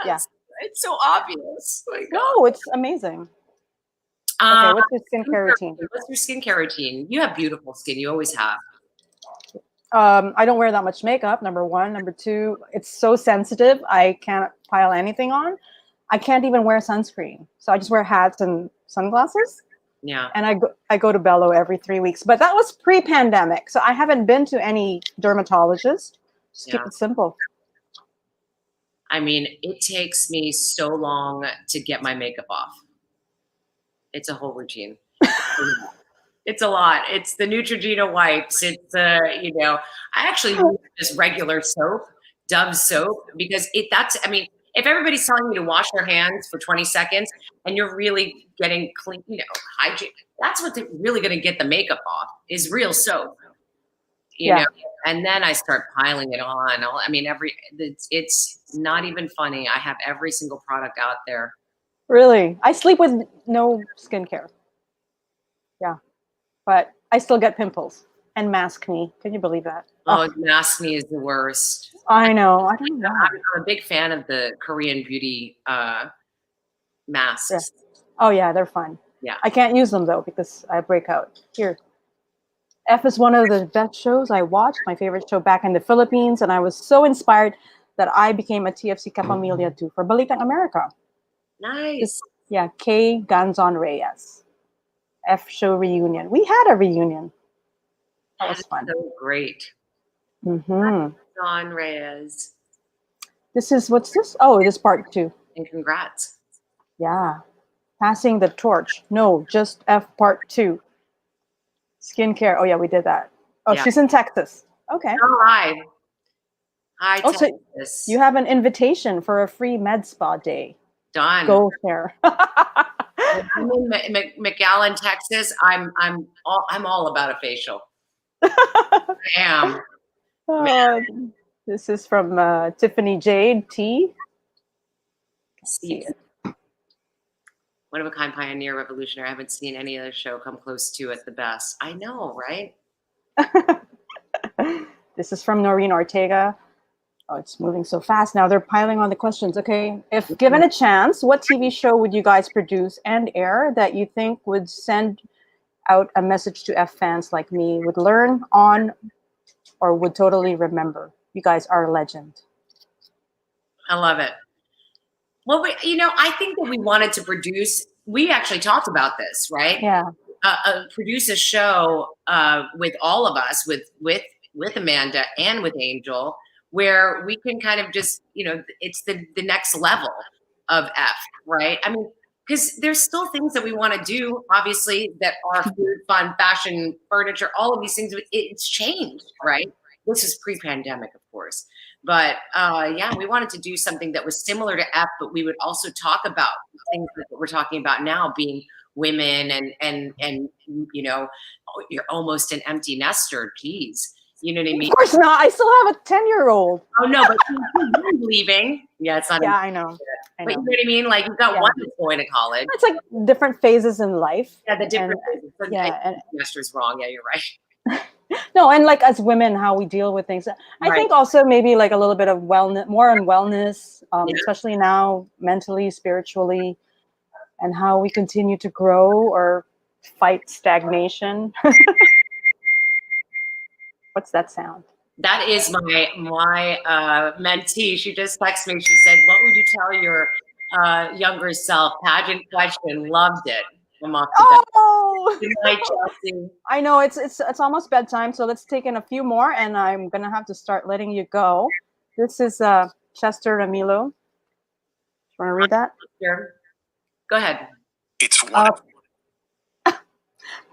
Yes, Yeah. It's so obvious. No, it's amazing. Okay, what's your skincare routine? What's your skincare routine? You have beautiful skin. You always have. I don't wear that much makeup, number one. Number two, it's so sensitive. I can't pile anything on. I can't even wear sunscreen. So I just wear hats and sunglasses. Yeah. And I go to Bello every 3 weeks. But that was pre-pandemic. So I haven't been to any dermatologist. Just keep it simple. I mean, it takes me so long to get my makeup off. It's a whole routine. It's a lot. It's the Neutrogena wipes. It's I actually use just regular soap, Dove soap, because if everybody's telling you to wash your hands for 20 seconds and you're really getting clean, hygiene, that's what's really going to get the makeup off, is real soap. You know, and then I start piling it on. It's not even funny. I have every single product out there. Really? I sleep with no skincare. Yeah. But I still get pimples and maskne. Can you believe that? Oh, maskne is the worst. I know. I don't know. I'm a big fan of the Korean beauty masks. Yeah. Oh, yeah, they're fun. Yeah. I can't use them, though, because I break out. Here. F is one of the best shows I watched, my favorite show back in the Philippines, and I was so inspired that I became a TFC Kapamilya too for Balitang America. Nice. K. Ganzon Reyes. F show reunion. We had a reunion. That was fun. So great. Don Reyes. What's this? Oh, it is part 2. And congrats. Yeah. Passing the torch. No, just F part 2. Skincare. Oh, yeah, we did that. Oh, she's in Texas. Okay. Oh, hi, Texas. So you have an invitation for a free med spa day. Done. Go there. I'm in McAllen, Texas. I'm all about a facial. I am. This is from Tiffany Jade T. See it. One of a kind, pioneer, revolutionary. I haven't seen any other show come close to it the best. I know, right? This is from Noreen Ortega. Oh, it's moving so fast now. They're piling on the questions. Okay. If given a chance, what TV show would you guys produce and air that you think would send out a message to F fans like me, would learn on, or would totally remember? You guys are a legend. I love it. Well, I think that we wanted to produce, we actually talked about this, right? Yeah. Produce a show with all of us, with Amanda and with Angel, where we can kind of just, it's the next level of F, right? I mean, because there's still things that we want to do, obviously, that are food, fun, fashion, furniture, all of these things. It's changed, right? This is pre-pandemic, of course. But we wanted to do something that was similar to F, but we would also talk about things that we're talking about now, being women and you're almost an empty nester. Geez. You know what I mean? Of course not. I still have a 10-year-old. Oh, no, but he's leaving. Yeah, it's not. Yeah, I know. But you know what I mean? Like, you've got one that's going to college. It's like different phases in life. Yeah, the different phases. And nester's wrong. Yeah, you're right. No, and like as women, how we deal with things. I Right. think also maybe like a little bit of wellness, more on wellness, Yeah. especially now, mentally, spiritually, and how we continue to grow or fight stagnation. What's that sound? That is my mentee. She just texted me. She said, "What would you tell your younger self?" Pageant question. Loved it. I'm off to bed. Oh, Good night, Chelsea. I know it's almost bedtime, so let's take in a few more, and I'm gonna have to start letting you go. This is Chester Ramilo. Want to read that? Sure. Go ahead. It's one. Uh,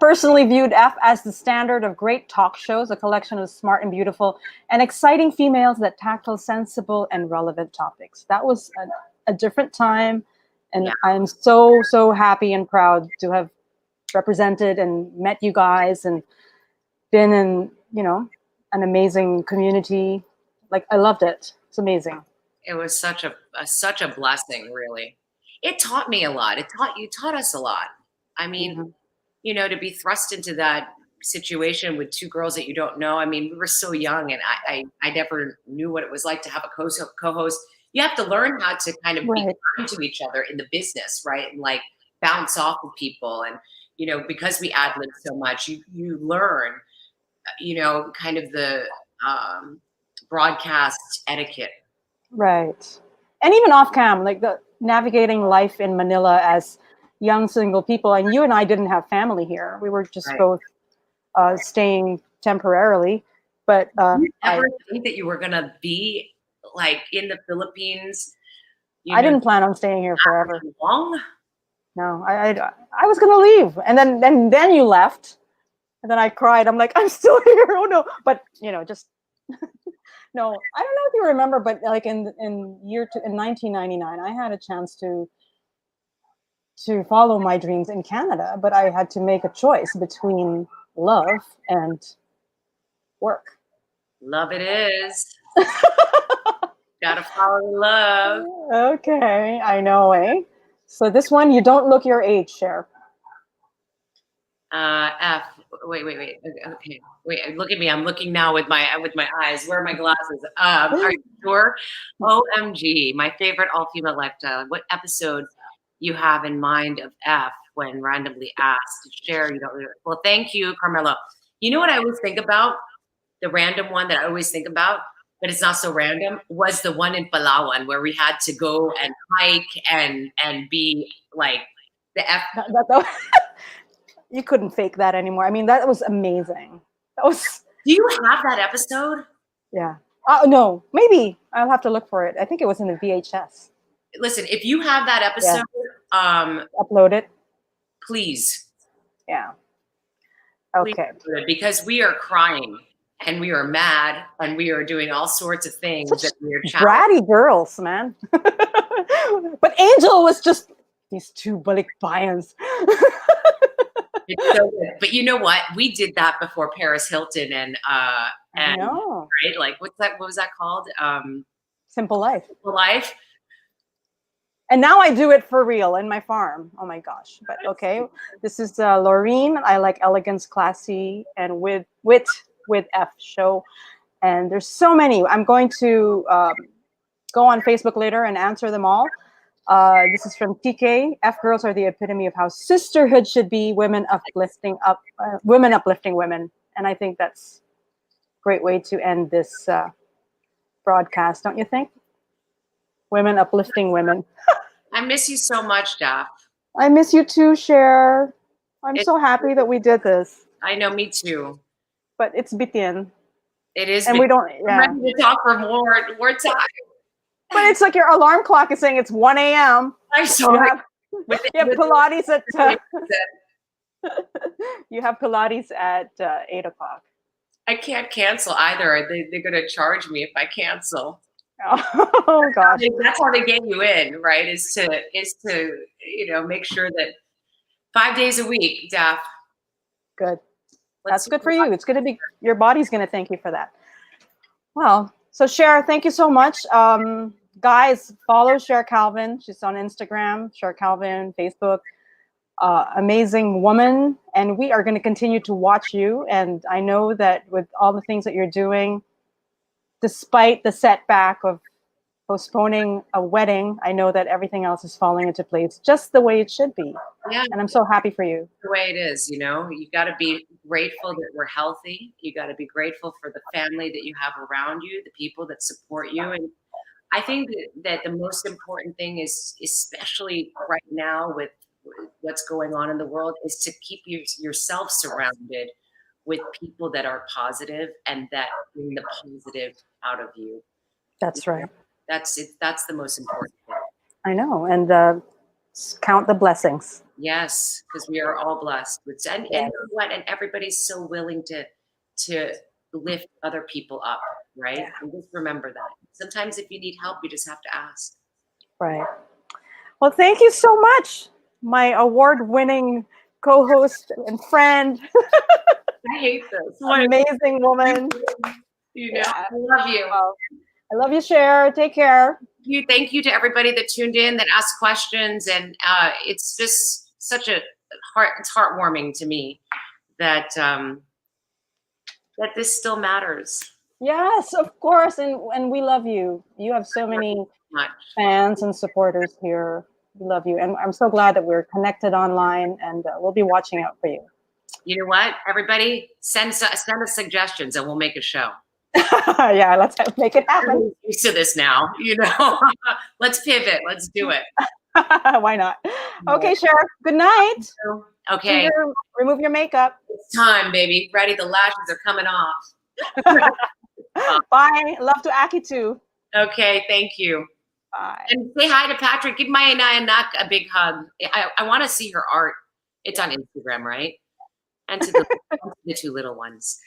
Personally viewed F as the standard of great talk shows, a collection of smart and beautiful and exciting females that tackle sensible and relevant topics. That was a different time, and Yeah. I'm so happy and proud to have represented and met you guys and been in, an amazing community. Like, I loved it. It's amazing. It was such a blessing, really. It taught me a lot. You taught us a lot. I mean, Mhm. to be thrust into that situation with two girls that you don't know. I mean, we were so young, and I never knew what it was like to have a co-host. You have to learn how to kind of be Right. kind to each other in the business, right? And like bounce off of people. And, because we ad lib so much, you learn, kind of the broadcast etiquette. Right. And even off cam, like the navigating life in Manila as young single people. And you and I didn't have family here. We were just Right. both staying temporarily. But Did you ever think that you were going to be like in the Philippines? I didn't plan on staying here forever. Long? No, I was going to leave. And then you left. And then I cried. I'm like, I'm still here. Oh no. But, just no, I don't know if you remember, but like in 1999, I had a chance to follow my dreams in Canada, but I had to make a choice between love and work. Love it is. Gotta follow love. Okay, I know, eh? So this one, you don't look your age, Cher. F. Wait. Okay. Wait. Look at me. I'm looking now with my eyes. Where are my glasses? Are you sure? OMG. My favorite all-female lifestyle. What episode you have in mind of F when randomly asked? Share. You don't. Well, thank you, Carmelo. You know what I always think about? The random one that I always think about, but it's not so random, was the one in Palawan where we had to go and hike and be like the F. You couldn't fake that anymore. I mean, that was amazing. That was. Do you have that episode? Yeah. No, maybe I'll have to look for it. I think it was in the VHS. Listen, if you have that episode, Upload it. please. Yeah. Please Okay. do it, because we are crying and we are mad and we are doing all sorts of things that we are bratty girls, man. But Angel was just these two balikbayans. It's so good. But you know what? We did that before Paris Hilton and No. right? Like what was that called? Simple Life. Simple Life. And now I do it for real in my farm. Oh my gosh. But okay. This is Laureen. I like elegance, classy, and with F show. And there's so many. I'm going to go on Facebook later and answer them all. This is from TK. F girls are the epitome of how sisterhood should be. Women uplifting women. And I think that's a great way to end this broadcast, don't you think? Women uplifting women. I miss you so much, Daph. I miss you too, Cher. I'm so happy that we did this. I know, me too. But it's bitin. It is. And we don't. I'm ready to talk for more time. But it's like your alarm clock is saying it's 1 a.m. I'm sorry. You have Pilates at you have Pilates at 8 o'clock. I can't cancel either. They're going to charge me if I cancel. Oh gosh, that's how they get you in, right? Is to make sure that 5 days a week, Daph. Good. That's good for you. It's going to be, your body's going to thank you for that. Well, so Cher, thank you so much. Guys, follow Cher Calvin. She's on Instagram, Cher Calvin, Facebook. amazing woman, and we are going to continue to watch you. And I know that with all the things that you're doing, despite the setback of postponing a wedding, I know that everything else is falling into place just the way it should be. Yeah, And I'm so happy for you. the way it is, you know, you got to be grateful that we're healthy. You got to be grateful for the family that you have around you, the people that support you. And I think that the most important thing is, especially right now with what's going on in the world, is to keep yourself surrounded with people that are positive and that bring the positive out of you. That's right. That's it. That's the most important thing. I know. And count the blessings. Yes, because we are all blessed. And you know what? And everybody's so willing to lift other people up, right? Yeah. And just remember that. Sometimes if you need help, you just have to ask. Right. Well, thank you so much, my award-winning co-host and friend, I hate this. amazing woman. You know, Yeah. I love you. Well, I love you, Cher. Take care. Thank you to everybody that tuned in, that asked questions, and it's just such a it's heartwarming to me that that this still matters. Yes, of course, and we love you. You have so many Much. fans and supporters here. We love you, and I'm so glad that we're connected online, and we'll be watching out for you. You know what? Everybody, send us suggestions, and we'll make a show. Yeah, let's make it happen. Everybody's used to this now, you know. Let's pivot. Let's do it. Why not? Okay, Cher. Good night. Okay. Remove your makeup. It's time, baby. Ready? The lashes are coming off. Bye. Love to Aki too. Okay, thank you. Bye. And say hi to Patrick. Give Maya Nayanak a big hug. I want to see her art. It's on Instagram, right? And to the two little ones.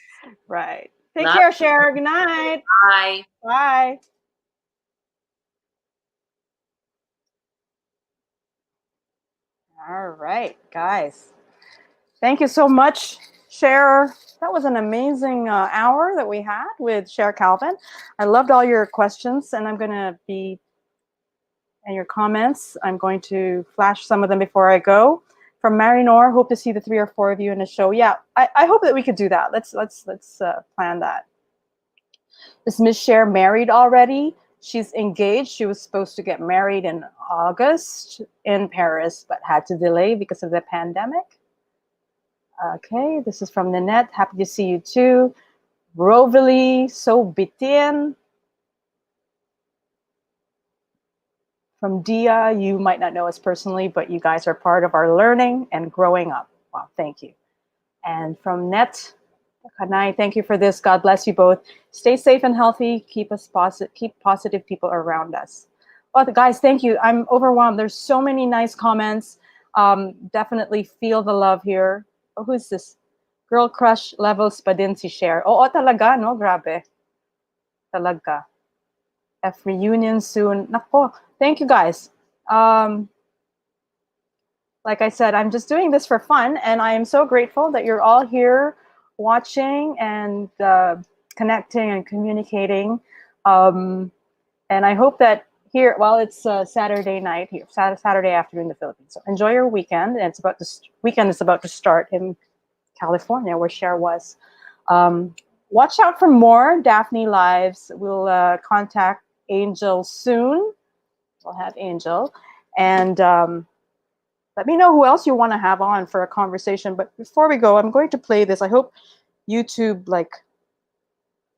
Right. Take care, Cher. Good night. Bye. Bye. All right, guys. Thank you so much, Cher. That was an amazing hour that we had with Cher Calvin. I loved all your questions, and I'm going to be, and your comments, I'm going to flash some of them before I go. From Marinor, hope to see the 3 or 4 of you in a show. Yeah, I hope that we could do that. Let's plan that. Is Miss Cher married already? She's engaged. She was supposed to get married in August in Paris, but had to delay because of the pandemic. Okay, this is from Nanette. Happy to see you too. Rovely, so bitin. From Dia, you might not know us personally, but you guys are part of our learning and growing up. Wow, thank you. And from Net, Kanai, thank you for this. God bless you both. Stay safe and healthy. Keep positive people around us. Well, guys, thank you. I'm overwhelmed. There's so many nice comments. Definitely feel the love here. Oh, who's this? Girl crush levels pa din si Cher. Oo, talaga, no? Grabe. Talaga. F reunion soon. Nako, thank you guys. Like I said, I'm just doing this for fun, and I am so grateful that you're all here watching and connecting and communicating. And I hope that here, well, it's Saturday night here, Saturday afternoon in the Philippines. So enjoy your weekend. And weekend is about to start in California, where Cher was. Watch out for more Daphne lives. We'll contact Angel soon. We'll have Angel, and let me know who else you want to have on for a conversation. But before we go, I'm going to play this. I hope YouTube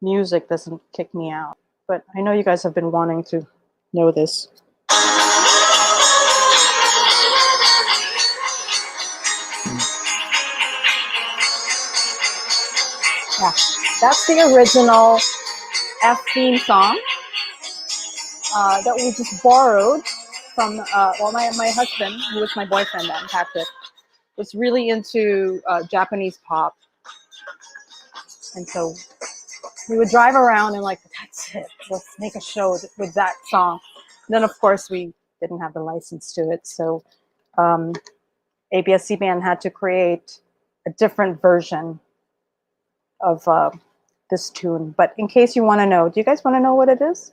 music doesn't kick me out. But I know you guys have been wanting to know this. Yeah, that's the original F theme song that we just borrowed from, my husband, who was my boyfriend then, Patrick, was really into Japanese pop. And so we would drive around and that's it. Let's make a show with that song. And then, of course, we didn't have the license to it. So ABS-CBN had to create a different version of this tune. But in case you want to know, do you guys want to know what it is?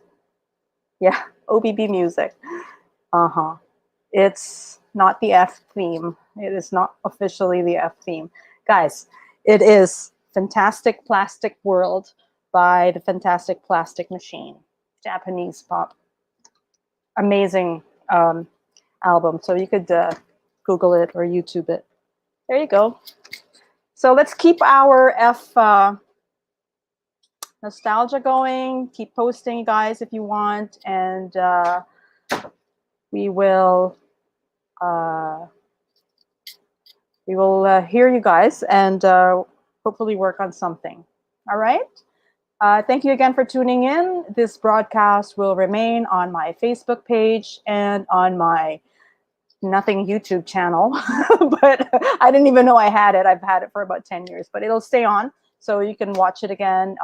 Yeah, OBB music. It's not the F theme. It is not officially the F theme. Guys, it is Fantastic Plastic World by the Fantastic Plastic Machine. Japanese pop. Amazing album. So you could Google it or YouTube it. There you go. So let's keep our F nostalgia going. Keep posting, guys, if you want. And we will hear you guys and hopefully work on something. All right. Thank you again for tuning in. This broadcast will remain on my Facebook page and on my Nothing YouTube channel, but I didn't even know I had it. I've had it for about 10 years, but it'll stay on so you can watch it again.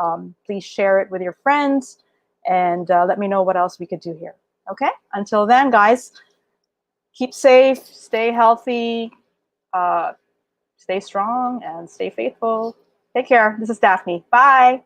Please share it with your friends and let me know what else we could do here. Okay. Until then, guys, keep safe, stay healthy, stay strong, and stay faithful. Take care. This is Daphne. Bye.